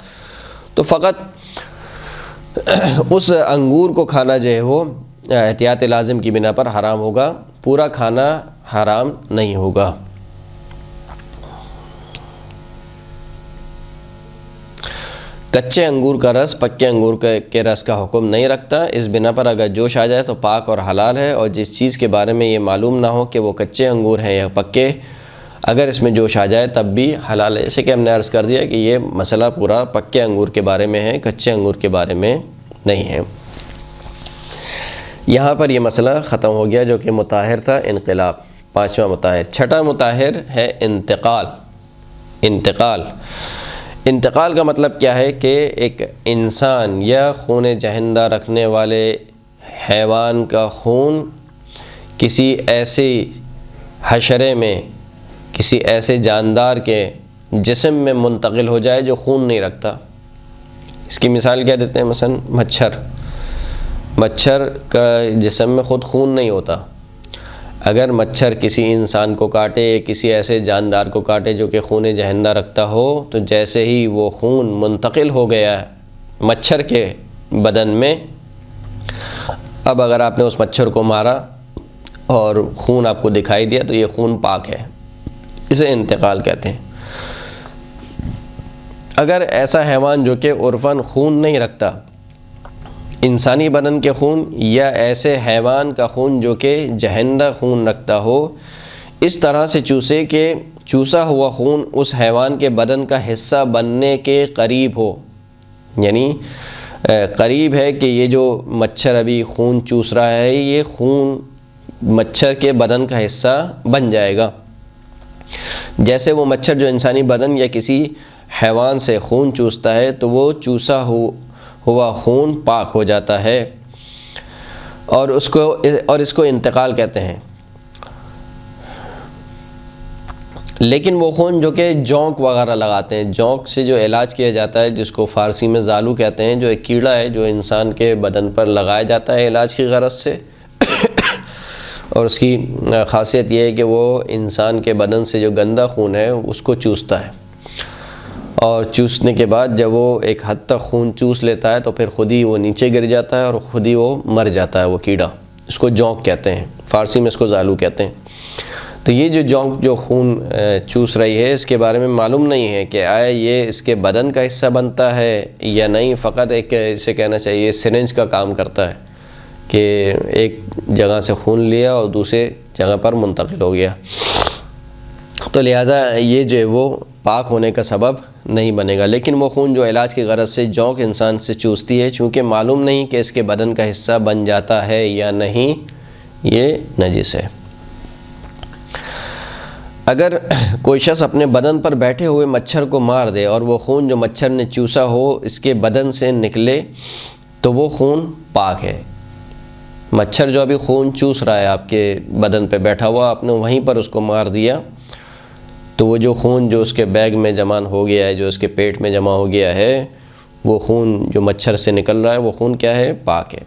تو فقط اس انگور کو کھانا جو ہے وہ احتیاط لازم کی بنا پر حرام ہوگا، پورا کھانا حرام نہیں ہوگا۔ کچے انگور کا رس پکے انگور کے رس کا حکم نہیں رکھتا، اس بنا پر اگر جوش آ جائے تو پاک اور حلال ہے، اور جس چیز کے بارے میں یہ معلوم نہ ہو کہ وہ کچے انگور ہیں یا پکے، اگر اس میں جوش آ جائے تب بھی حلال ہے۔ جیسے کہ ہم نے عرض کر دیا کہ یہ مسئلہ پورا پکے انگور کے بارے میں ہے، کچے انگور کے بارے میں نہیں ہے۔ یہاں پر یہ مسئلہ ختم ہو گیا جو کہ مطہر تھا، انقلاب، پانچواں مطہر۔ چھٹا مطہر ہے انتقال۔ انتقال کا مطلب کیا ہے کہ ایک انسان یا خون جہندہ رکھنے والے حیوان کا خون کسی ایسے حشرے میں، کسی ایسے جاندار کے جسم میں منتقل ہو جائے جو خون نہیں رکھتا۔ اس کی مثال کیا دیتے ہیں؟ مثلا مچھر کا جسم میں خود خون نہیں ہوتا، اگر مچھر کسی انسان کو کاٹے، کسی ایسے جاندار کو کاٹے جو کہ خون جہندہ رکھتا ہو، تو جیسے ہی وہ خون منتقل ہو گیا مچھر کے بدن میں، اب اگر آپ نے اس مچھر کو مارا اور خون آپ کو دکھائی دیا تو یہ خون پاک ہے، اسے انتقال کہتے ہیں۔ اگر ایسا حیوان جو کہ عرفاً خون نہیں رکھتا، انسانی بدن کے خون یا ایسے حیوان کا خون جو کہ جہندہ خون رکھتا ہو، اس طرح سے چوسے کہ چوسا ہوا خون اس حیوان کے بدن کا حصہ بننے کے قریب ہو، یعنی قریب ہے کہ یہ جو مچھر ابھی خون چوس رہا ہے یہ خون مچھر کے بدن کا حصہ بن جائے گا۔ جیسے وہ مچھر جو انسانی بدن یا کسی حیوان سے خون چوستا ہے تو وہ چوسا ہوا خون پاک ہو جاتا ہے، اور اس کو انتقال کہتے ہیں۔ لیکن وہ خون جو کہ جونک وغیرہ لگاتے ہیں، جونک سے جو علاج کیا جاتا ہے جس کو فارسی میں زالو کہتے ہیں، جو ایک کیڑا ہے جو انسان کے بدن پر لگایا جاتا ہے علاج کی غرض سے، اور اس کی خاصیت یہ ہے کہ وہ انسان کے بدن سے جو گندا خون ہے اس کو چوستا ہے، اور چوسنے کے بعد جب وہ ایک حد تک خون چوس لیتا ہے تو پھر خود ہی وہ نیچے گر جاتا ہے اور خود ہی وہ مر جاتا ہے وہ کیڑا۔ اس کو جونک کہتے ہیں، فارسی میں اس کو زالو کہتے ہیں۔ تو یہ جو جونک جو خون چوس رہی ہے اس کے بارے میں معلوم نہیں ہے کہ آیا یہ اس کے بدن کا حصہ بنتا ہے یا نہیں، فقط ایک اسے کہنا چاہیے سرنج کا کام کرتا ہے کہ ایک جگہ سے خون لیا اور دوسرے جگہ پر منتقل ہو گیا، تو لہٰذا یہ جو ہے وہ پاک ہونے کا سبب نہیں بنے گا۔ لیکن وہ خون جو علاج کی غرض سے جونک انسان سے چوستی ہے، چونکہ معلوم نہیں کہ اس کے بدن کا حصہ بن جاتا ہے یا نہیں، یہ نجس ہے۔ اگر کوئی شخص اپنے بدن پر بیٹھے ہوئے مچھر کو مار دے اور وہ خون جو مچھر نے چوسا ہو اس کے بدن سے نکلے تو وہ خون پاک ہے۔ مچھر جو ابھی خون چوس رہا ہے آپ کے بدن پہ بیٹھا ہوا، آپ نے وہیں پر اس کو مار دیا، تو وہ جو خون جو اس کے بیگ میں جمع ہو گیا ہے، جو اس کے پیٹ میں جمع ہو گیا ہے، وہ خون جو مچھر سے نکل رہا ہے وہ خون کیا ہے؟ پاک ہے،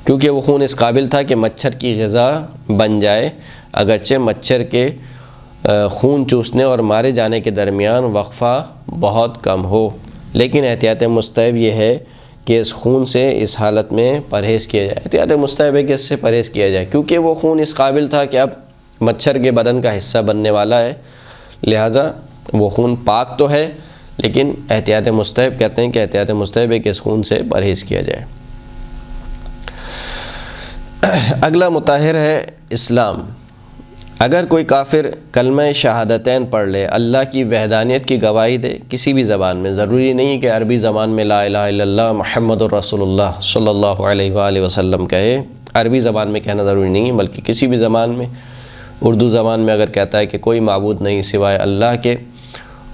کیونکہ وہ خون اس قابل تھا کہ مچھر کی غذا بن جائے، اگرچہ مچھر کے خون چوسنے اور مارے جانے کے درمیان وقفہ بہت کم ہو، لیکن احتیاط مستحب یہ ہے کہ اس خون سے اس حالت میں پرہیز کیا جائے۔ احتیاط مستحب ہے کہ اس سے پرہیز کیا جائے، کیونکہ وہ خون اس قابل تھا کہ اب مچھر کے بدن کا حصہ بننے والا ہے، لہٰذا وہ خون پاک تو ہے لیکن احتیاط مستحب کہتے ہیں کہ احتیاط مستحب ہے کہ اس خون سے پرہیز کیا جائے۔ اگلا مطہر ہے اسلام۔ اگر کوئی کافر کلمہ شہادتین پڑھ لے، اللہ کی وحدانیت کی گواہی دے کسی بھی زبان میں، ضروری نہیں کہ عربی زبان میں لا الہ الا اللہ محمد الرسول اللہ صلی اللہ علیہ وآلہ وسلم کہے، عربی زبان میں کہنا ضروری نہیں بلکہ کسی بھی زبان میں اردو زبان میں اگر کہتا ہے کہ کوئی معبود نہیں سوائے اللہ کے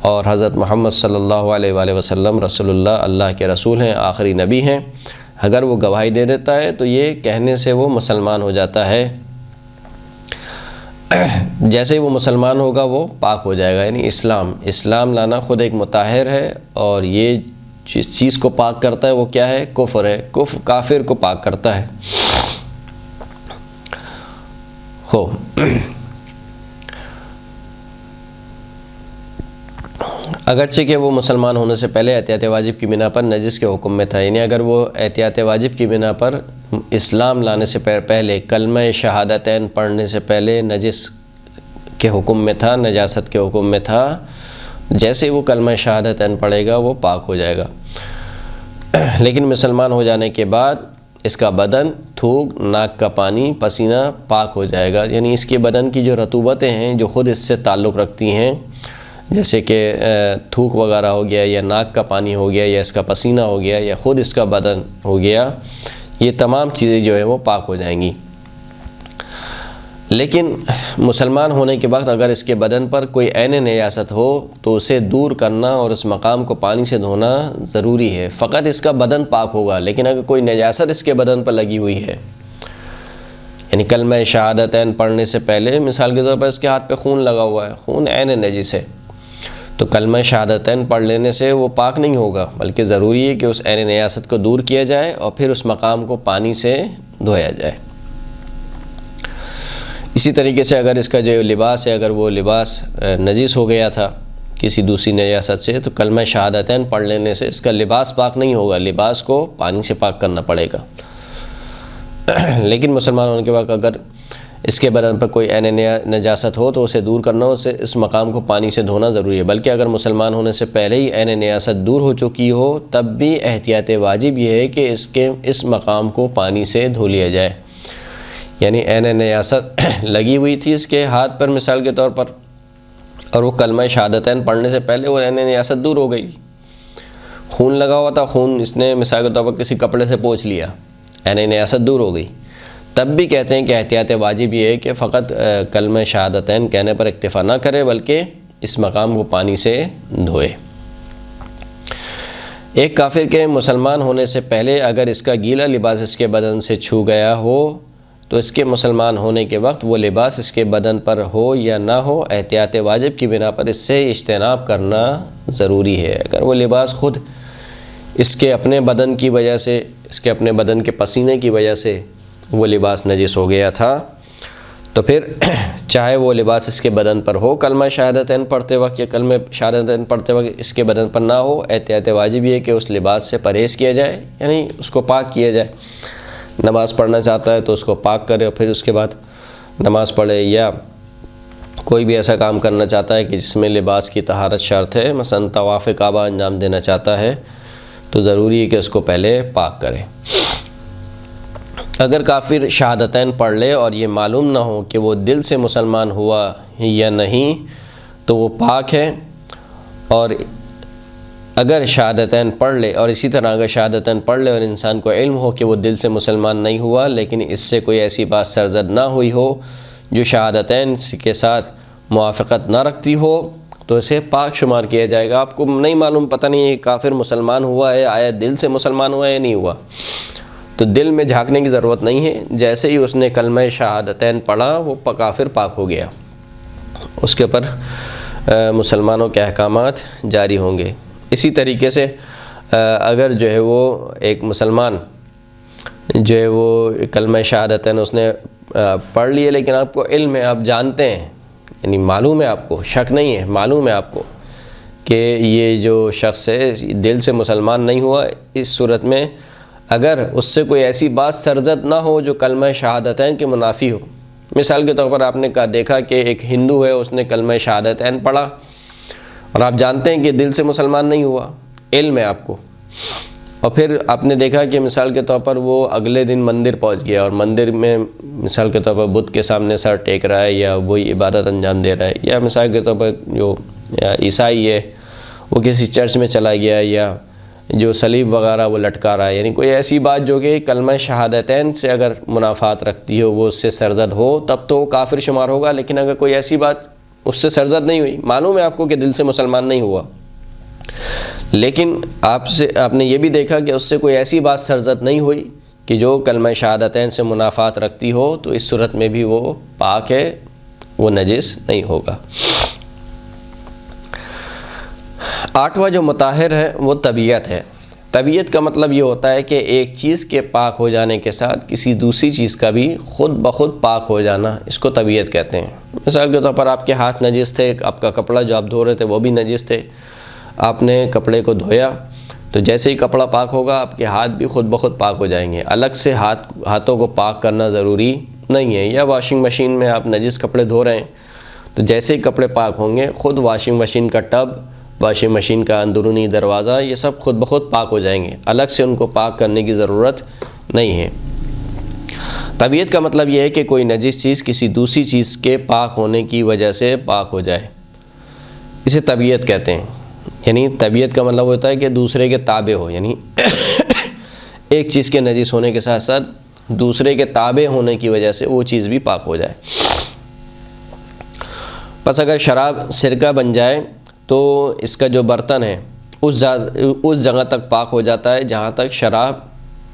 اور حضرت محمد صلی اللہ علیہ وآلہ وسلم رسول اللہ کے رسول ہیں، آخری نبی ہیں، اگر وہ گواہی دے دیتا ہے تو یہ کہنے سے وہ مسلمان ہو جاتا ہے۔ جیسے ہی وہ مسلمان ہوگا وہ پاک ہو جائے گا، یعنی اسلام لانا خود ایک مطہر ہے، اور یہ جس چیز کو پاک کرتا ہے وہ کیا ہے؟ کفر ہے۔ کفر کافر کو پاک کرتا ہے۔ اگرچہ کہ وہ مسلمان ہونے سے پہلے احتیاط واجب کی بنا پر نجس کے حکم میں تھا، یعنی اگر وہ احتیاط واجب کی بنا پر اسلام لانے سے پہلے کلمہ شہادتین پڑھنے سے پہلے نجس کے حکم میں تھا، نجاست کے حکم میں تھا، جیسے وہ کلمہ شہادتین پڑھے گا وہ پاک ہو جائے گا۔ لیکن مسلمان ہو جانے کے بعد اس کا بدن، تھوک، ناک کا پانی، پسینہ پاک ہو جائے گا، یعنی اس کے بدن کی جو رطوبتیں ہیں جو خود اس سے تعلق رکھتی ہیں، جیسے کہ تھوک وغیرہ ہو گیا، یا ناک کا پانی ہو گیا، یا اس کا پسینہ ہو گیا، یا خود اس کا بدن ہو گیا، یہ تمام چیزیں جو ہیں وہ پاک ہو جائیں گی۔ لیکن مسلمان ہونے کے وقت اگر اس کے بدن پر کوئی عین نجاست ہو تو اسے دور کرنا اور اس مقام کو پانی سے دھونا ضروری ہے۔ فقط اس کا بدن پاک ہوگا، لیکن اگر کوئی نجاست اس کے بدن پر لگی ہوئی ہے، یعنی کلمہ شہادتین پڑھنے سے پہلے مثال کے طور پر اس کے ہاتھ پہ خون لگا ہوا ہے، خون عین نجس ہے، تو کلمہ شہادتین پڑھ لینے سے وہ پاک نہیں ہوگا، بلکہ ضروری ہے کہ اس عین نجاست کو دور کیا جائے اور پھر اس مقام کو پانی سے دھویا جائے۔ اسی طریقے سے اگر اس کا جو لباس ہے، اگر وہ لباس نجس ہو گیا تھا کسی دوسری نجاست سے، تو کلمہ شہادتین پڑھ لینے سے اس کا لباس پاک نہیں ہوگا، لباس کو پانی سے پاک کرنا پڑے گا۔ لیکن مسلمان ہونے کے وقت اگر اس کے بدن پر کوئی عین نجاست ہو تو اسے دور کرنا، اسے اس مقام کو پانی سے دھونا ضروری ہے، بلکہ اگر مسلمان ہونے سے پہلے ہی عین نجاست دور ہو چکی ہو تب بھی احتیاط واجب یہ ہے کہ اس مقام کو پانی سے دھو لیا جائے، یعنی عین نجاست لگی ہوئی تھی اس کے ہاتھ پر مثال کے طور پر، اور وہ کلمہ شہادتین پڑھنے سے پہلے وہ عین نجاست دور ہو گئی، خون لگا ہوا تھا، خون اس نے مثال کے طور پر کسی کپڑے سے پوچھ لیا، عین نجاست دور ہو گئی، تب بھی کہتے ہیں کہ احتیاط واجب یہ ہے کہ فقط کلمہ شہادتین کہنے پر اکتفا نہ کرے، بلکہ اس مقام کو پانی سے دھوئے۔ ایک کافر کے مسلمان ہونے سے پہلے اگر اس کا گیلا لباس اس کے بدن سے چھو گیا ہو تو اس کے مسلمان ہونے کے وقت وہ لباس اس کے بدن پر ہو یا نہ ہو، احتیاط واجب کی بنا پر اس سے اجتناب کرنا ضروری ہے۔ اگر وہ لباس خود اس کے اپنے بدن کی وجہ سے، اس کے اپنے بدن کے پسینے کی وجہ سے وہ لباس نجس ہو گیا تھا، تو پھر چاہے وہ لباس اس کے بدن پر ہو کلمہ شہادتین پڑھتے وقت یا کلمہ شہادتین پڑھتے وقت اس کے بدن پر نہ ہو، احتیاط واجب یہ ہے کہ اس لباس سے پرہیز کیا جائے، یعنی اس کو پاک کیا جائے۔ نماز پڑھنا چاہتا ہے تو اس کو پاک کرے اور پھر اس کے بعد نماز پڑھے، یا کوئی بھی ایسا کام کرنا چاہتا ہے کہ جس میں لباس کی طہارت شرط ہے، مثلا طواف کعبہ انجام دینا چاہتا ہے تو ضروری ہے کہ اس کو پہلے پاک کرے۔ اگر کافر شہادتین پڑھ لے اور یہ معلوم نہ ہو کہ وہ دل سے مسلمان ہوا یا نہیں تو وہ پاک ہے، اور اگر شہادتین پڑھ لے اور اسی طرح اگر شہادتین پڑھ لے اور انسان کو علم ہو کہ وہ دل سے مسلمان نہیں ہوا، لیکن اس سے کوئی ایسی بات سرزد نہ ہوئی ہو جو شہادتین کے ساتھ موافقت نہ رکھتی ہو، تو اسے پاک شمار کیا جائے گا۔ آپ کو نہیں معلوم، پتہ نہیں یہ کافر مسلمان ہوا ہے، آیا دل سے مسلمان ہوا ہے یا نہیں ہوا، تو دل میں جھانکنے کی ضرورت نہیں ہے، جیسے ہی اس نے کلمہ شہادتین پڑھا وہ کافر پاک ہو گیا، اس کے اوپر مسلمانوں کے احکامات جاری ہوں گے۔ اسی طریقے سے اگر جو ہے وہ ایک مسلمان جو ہے وہ کلمہ شہادتین اس نے پڑھ لیے، لیکن آپ کو علم ہے، آپ جانتے ہیں، یعنی معلوم ہے، آپ کو شک نہیں ہے، معلوم ہے آپ کو کہ یہ جو شخص ہے دل سے مسلمان نہیں ہوا، اس صورت میں اگر اس سے کوئی ایسی بات سرزد نہ ہو جو کلمہ شہادتین کے منافی ہو، مثال کے طور پر آپ نے دیکھا کہ ایک ہندو ہے، اس نے کلمہ شہادتین پڑھا اور آپ جانتے ہیں کہ دل سے مسلمان نہیں ہوا، علم ہے آپ کو، اور پھر آپ نے دیکھا کہ مثال کے طور پر وہ اگلے دن مندر پہنچ گیا اور مندر میں مثال کے طور پر بدھ کے سامنے سر ٹیک رہا ہے یا وہی عبادت انجام دے رہا ہے، یا مثال کے طور پر جو عیسائی ہے وہ کسی چرچ میں چلا گیا یا جو صلیب وغیرہ وہ لٹکا رہا ہے، یعنی کوئی ایسی بات جو کہ کلمہ شہادتین سے اگر منافات رکھتی ہو، وہ اس سے سرزد ہو، تب تو وہ کافر شمار ہوگا۔ لیکن اگر کوئی ایسی بات اس سے سرزد نہیں ہوئی، معلوم ہے آپ کو کہ دل سے مسلمان نہیں ہوا، لیکن آپ نے یہ بھی دیکھا کہ اس سے کوئی ایسی بات سرزد نہیں ہوئی کہ جو کلمہ شہادتین سے منافات رکھتی ہو، تو اس صورت میں بھی وہ پاک ہے، وہ نجس نہیں ہوگا۔ 8واں جو مطہر ہے وہ طبیعت ہے۔ طبیعت کا مطلب یہ ہوتا ہے کہ ایک چیز کے پاک ہو جانے کے ساتھ کسی دوسری چیز کا بھی خود بخود پاک ہو جانا، اس کو طبیعت کہتے ہیں۔ مثال کے طور پر آپ کے ہاتھ نجس تھے، آپ کا کپڑا جو آپ دھو رہے تھے وہ بھی نجس تھے، آپ نے کپڑے کو دھویا تو جیسے ہی کپڑا پاک ہوگا آپ کے ہاتھ بھی خود بخود پاک ہو جائیں گے، الگ سے ہاتھوں کو پاک کرنا ضروری نہیں ہے۔ یا واشنگ مشین میں آپ نجس کپڑے دھو رہے ہیں تو جیسے ہی کپڑے پاک ہوں گے، خود واشنگ مشین کا ٹب، واشنگ مشین کا اندرونی دروازہ، یہ سب خود بخود پاک ہو جائیں گے، الگ سے ان کو پاک کرنے کی ضرورت نہیں ہے۔ طبیعت کا مطلب یہ ہے کہ کوئی نجس چیز کسی دوسری چیز کے پاک ہونے کی وجہ سے پاک ہو جائے، اسے طبیعت کہتے ہیں۔ یعنی طبیعت کا مطلب ہوتا ہے کہ دوسرے کے تابع ہو، یعنی ایک چیز کے نجس ہونے کے ساتھ ساتھ دوسرے کے تابع ہونے کی وجہ سے وہ چیز بھی پاک ہو جائے۔ پس اگر شراب سرکہ بن جائے تو اس کا جو برتن ہے اس جگہ تک پاک ہو جاتا ہے جہاں تک شراب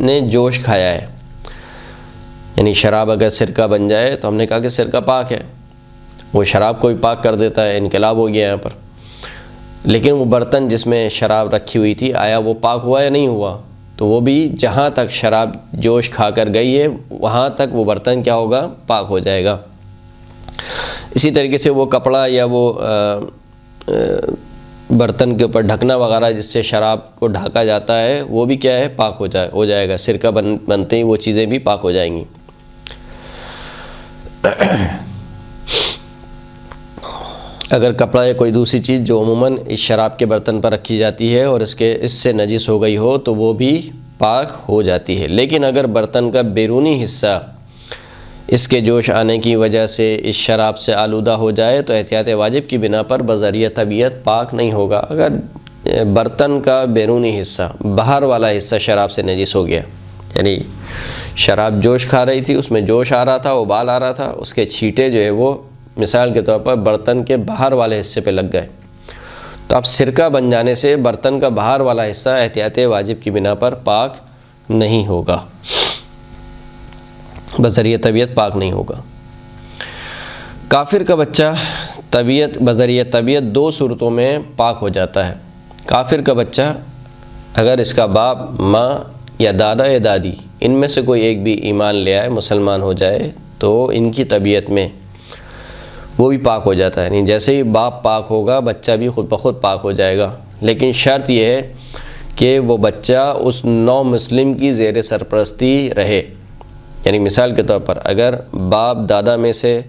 نے جوش کھایا ہے۔ یعنی شراب اگر سرکہ بن جائے تو ہم نے کہا کہ سرکہ پاک ہے، وہ شراب کو بھی پاک کر دیتا ہے، انقلاب ہو گیا یہاں پر۔ لیکن وہ برتن جس میں شراب رکھی ہوئی تھی، آیا وہ پاک ہوا یا نہیں ہوا؟ تو وہ بھی جہاں تک شراب جوش کھا کر گئی ہے وہاں تک وہ برتن کیا ہوگا؟ پاک ہو جائے گا۔ اسی طریقے سے وہ کپڑا یا وہ برتن کے اوپر ڈھکنا وغیرہ جس سے شراب کو ڈھاکا جاتا ہے وہ بھی کیا ہے؟ پاک ہو جائے گا۔ سرکہ بنتے ہی وہ چیزیں بھی پاک ہو جائیں گی۔ اگر کپڑا یا کوئی دوسری چیز جو عموماً اس شراب کے برتن پر رکھی جاتی ہے اور اس سے نجس ہو گئی ہو تو وہ بھی پاک ہو جاتی ہے۔ لیکن اگر برتن کا بیرونی حصہ اس کے جوش آنے کی وجہ سے اس شراب سے آلودہ ہو جائے تو احتیاط واجب کی بنا پر بذریعہ طبیعت پاک نہیں ہوگا۔ اگر برتن کا بیرونی حصہ، باہر والا حصہ شراب سے نجس ہو گیا، یعنی شراب جوش کھا رہی تھی، اس میں جوش آ رہا تھا، ابال آ رہا تھا، اس کے چھینٹے جو ہے وہ مثال کے طور پر برتن کے باہر والے حصے پہ لگ گئے، تو اب سرکہ بن جانے سے برتن کا باہر والا حصہ احتیاط واجب کی بنا پر پاک نہیں ہوگا، بذریعہ طبیعت پاک نہیں ہوگا۔ کافر کا بچہ بذریعہ طبیعت 2 صورتوں میں پاک ہو جاتا ہے۔ کافر کا بچہ اگر اس کا باپ، ماں یا دادا یا دادی ان میں سے کوئی ایک بھی ایمان لے آئے، مسلمان ہو جائے، تو ان کی طبیعت میں وہ بھی پاک ہو جاتا ہے۔ یعنی جیسے ہی باپ پاک ہوگا بچہ بھی خود بخود پاک ہو جائے گا، لیکن شرط یہ ہے کہ وہ بچہ اس نو مسلم کی زیر سرپرستی رہے۔ یعنی مثال کے طور پر اگر باپ دادا میں سے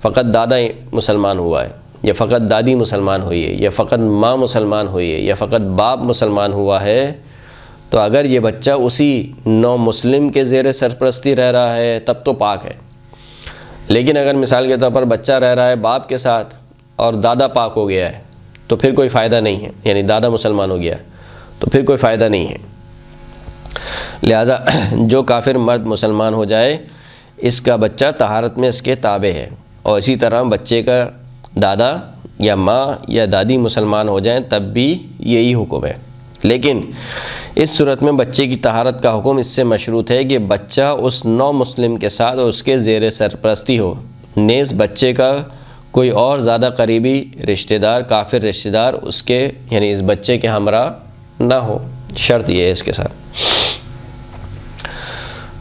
فقط دادا مسلمان ہوا ہے، یا فقط دادی مسلمان ہوئی ہے، یا فقط ماں مسلمان ہوئی ہے، یا فقط باپ مسلمان ہوا ہے، تو اگر یہ بچہ اسی نو مسلم کے زیر سرپرستی رہ رہا ہے تب تو پاک ہے۔ لیکن اگر مثال کے طور پر بچہ رہ رہا ہے باپ کے ساتھ اور دادا پاک ہو گیا ہے تو پھر کوئی فائدہ نہیں ہے، یعنی دادا مسلمان ہو گیا ہے تو پھر کوئی فائدہ نہیں ہے۔ لہٰذا جو کافر مرد مسلمان ہو جائے اس کا بچہ طہارت میں اس کے تابع ہے، اور اسی طرح بچے کا دادا یا ماں یا دادی مسلمان ہو جائیں تب بھی یہی حکم ہے۔ لیکن اس صورت میں بچے کی طہارت کا حکم اس سے مشروط ہے کہ بچہ اس نو مسلم کے ساتھ اور اس کے زیر سرپرستی ہو، نیز بچے کا کوئی اور زیادہ قریبی رشتہ دار، کافر رشتہ دار اس کے یعنی اس بچے کے ہمراہ نہ ہو۔ شرط یہ ہے اس کے ساتھ۔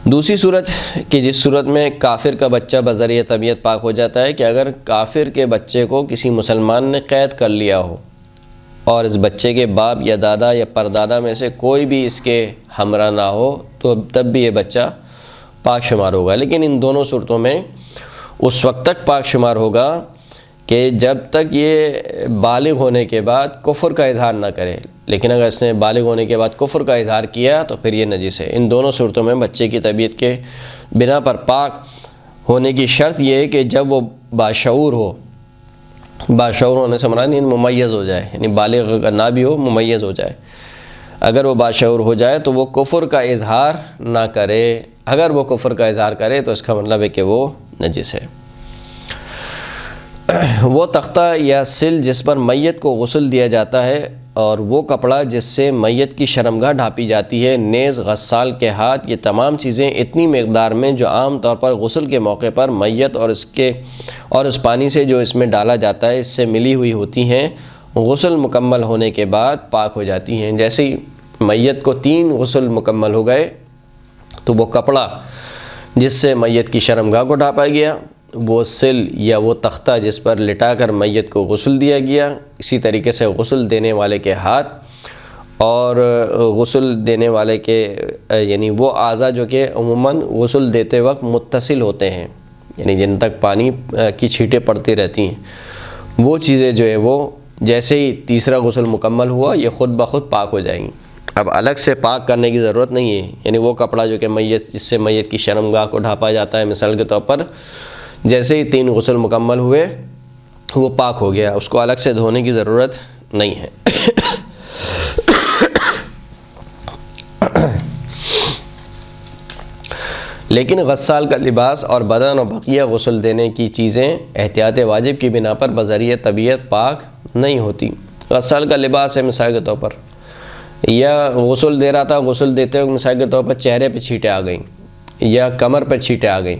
دوسری صورت کہ جس صورت میں کافر کا بچہ بذریعہ طبیعت پاک ہو جاتا ہے کہ اگر کافر کے بچے کو کسی مسلمان نے قید کر لیا ہو اور اس بچے کے باپ یا دادا یا پردادا میں سے کوئی بھی اس کے ہمراہ نہ ہو تو تب بھی یہ بچہ پاک شمار ہوگا۔ لیکن ان دونوں صورتوں میں اس وقت تک پاک شمار ہوگا کہ جب تک یہ بالغ ہونے کے بعد کفر کا اظہار نہ کرے۔ لیکن اگر اس نے بالغ ہونے کے بعد کفر کا اظہار کیا تو پھر یہ نجس ہے۔ ان دونوں صورتوں میں بچے کی طبیعت کے بنا پر پاک ہونے کی شرط یہ ہے کہ جب وہ باشعور ہو، باشعور ہونے سے مراد ممیز ہو جائے، یعنی بالغ اگر نہ بھی ہو ممیز ہو جائے۔ اگر وہ باشعور ہو جائے تو وہ کفر کا اظہار نہ کرے، اگر وہ کفر کا اظہار کرے تو اس کا مطلب ہے کہ وہ نجس ہے۔ وہ تختہ یا سل جس پر میت کو غسل دیا جاتا ہے، اور وہ کپڑا جس سے میت کی شرمگاہ ڈھانپی جاتی ہے، نیز غسال کے ہاتھ، یہ تمام چیزیں اتنی مقدار میں جو عام طور پر غسل کے موقع پر میت اور اس پانی سے جو اس میں ڈالا جاتا ہے اس سے ملی ہوئی ہوتی ہیں، غسل مکمل ہونے کے بعد پاک ہو جاتی ہیں۔ جیسے ہی میت کو 3 غسل مکمل ہو گئے تو وہ کپڑا جس سے میت کی شرمگاہ کو ڈھانپا گیا، وہ سل یا وہ تختہ جس پر لٹا کر میت کو غسل دیا گیا، اسی طریقے سے غسل دینے والے کے ہاتھ اور غسل دینے والے کے یعنی وہ اعضاء جو کہ عموماً غسل دیتے وقت متصل ہوتے ہیں، یعنی جن تک پانی کی چھینٹیں پڑتی رہتی ہیں، وہ چیزیں جو ہے وہ جیسے ہی تیسرا غسل مکمل ہوا یہ خود بخود پاک ہو جائیں گی۔ اب الگ سے پاک کرنے کی ضرورت نہیں ہے، یعنی وہ کپڑا جو کہ جس سے میت کی شرمگاہ کو ڈھانپا جاتا ہے، مثال کے طور پر جیسے ہی 3 غسل مکمل ہوئے وہ پاک ہو گیا، اس کو الگ سے دھونے کی ضرورت نہیں ہے۔ لیکن غسال کا لباس اور بدن اور بقیہ غسل دینے کی چیزیں احتیاط واجب کی بنا پر بذریعہ طبیعت پاک نہیں ہوتی۔ غسال کا لباس ہے مثال کے طور پر، یا غسل دے رہا تھا، غسل دیتے ہوئے مثال کے طور پر چہرے پہ چھینٹیں آ گئیں یا کمر پہ چھینٹیں آ گئیں،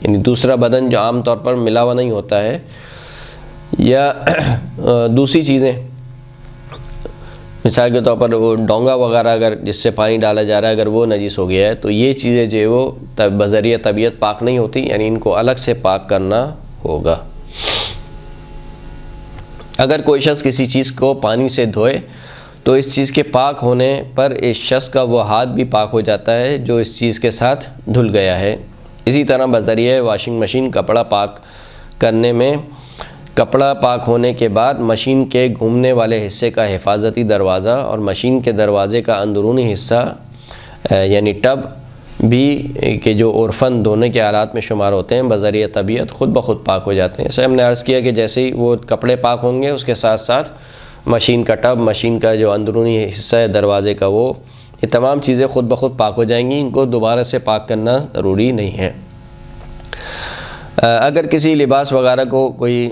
یعنی دوسرا بدن جو عام طور پر ملا ہوا نہیں ہوتا ہے، یا دوسری چیزیں مثال کے طور پر وہ ڈونگا وغیرہ اگر جس سے پانی ڈالا جا رہا ہے اگر وہ نجس ہو گیا ہے تو یہ چیزیں جو ہے وہ بذریعہ طبیعت پاک نہیں ہوتی، یعنی ان کو الگ سے پاک کرنا ہوگا۔ اگر کوئی شخص کسی چیز کو پانی سے دھوئے تو اس چیز کے پاک ہونے پر اس شخص کا وہ ہاتھ بھی پاک ہو جاتا ہے جو اس چیز کے ساتھ دھل گیا ہے۔ اسی طرح بذریعہ واشنگ مشین کپڑا پاک کرنے میں کپڑا پاک ہونے کے بعد مشین کے گھومنے والے حصے کا حفاظتی دروازہ اور مشین کے دروازے کا اندرونی حصہ یعنی ٹب بھی کہ جو عرفاً دھونے کے آلات میں شمار ہوتے ہیں بذریعہ طبیعت خود بخود پاک ہو جاتے ہیں۔ جیسے ہم نے عرض کیا کہ جیسے ہی وہ کپڑے پاک ہوں گے اس کے ساتھ ساتھ مشین کا ٹب، مشین کا جو اندرونی حصہ ہے دروازے کا، وہ یہ تمام چیزیں خود بخود پاک ہو جائیں گی، ان کو دوبارہ سے پاک کرنا ضروری نہیں ہے۔ اگر کسی لباس وغیرہ کو کوئی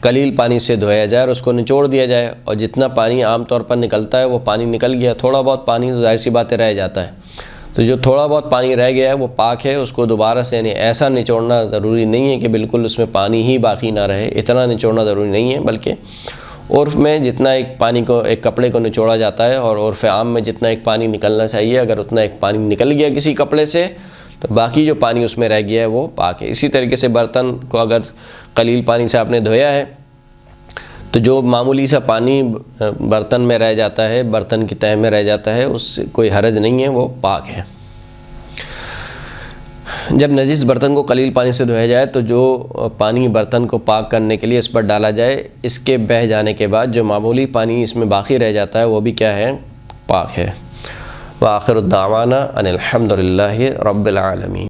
قلیل پانی سے دھویا جائے اور اس کو نچوڑ دیا جائے اور جتنا پانی عام طور پر نکلتا ہے وہ پانی نکل گیا، تھوڑا بہت پانی ظاہر سی باتیں رہ جاتا ہے، تو جو تھوڑا بہت پانی رہ گیا ہے وہ پاک ہے، اس کو دوبارہ سے یعنی ایسا نچوڑنا ضروری نہیں ہے کہ بالکل اس میں پانی ہی باقی نہ رہے، اتنا نچوڑنا ضروری نہیں ہے، بلکہ عرف میں جتنا ایک کپڑے کو نچوڑا جاتا ہے اور عرف عام میں جتنا ایک پانی نکلنا چاہیے، اگر اتنا ایک پانی نکل گیا کسی کپڑے سے تو باقی جو پانی اس میں رہ گیا ہے وہ پاک ہے۔ اسی طریقے سے برتن کو اگر قلیل پانی سے آپ نے دھویا ہے تو جو معمولی سا پانی برتن میں رہ جاتا ہے، برتن کی تہہ میں رہ جاتا ہے، اس سے کوئی حرج نہیں ہے، وہ پاک ہے۔ جب نجس برتن کو قلیل پانی سے دھویا جائے تو جو پانی برتن کو پاک کرنے کے لیے اس پر ڈالا جائے، اس کے بہہ جانے کے بعد جو معمولی پانی اس میں باقی رہ جاتا ہے وہ بھی کیا ہے؟ پاک ہے۔ وآخر الدعوانا ان الحمد للہ رب العالمین۔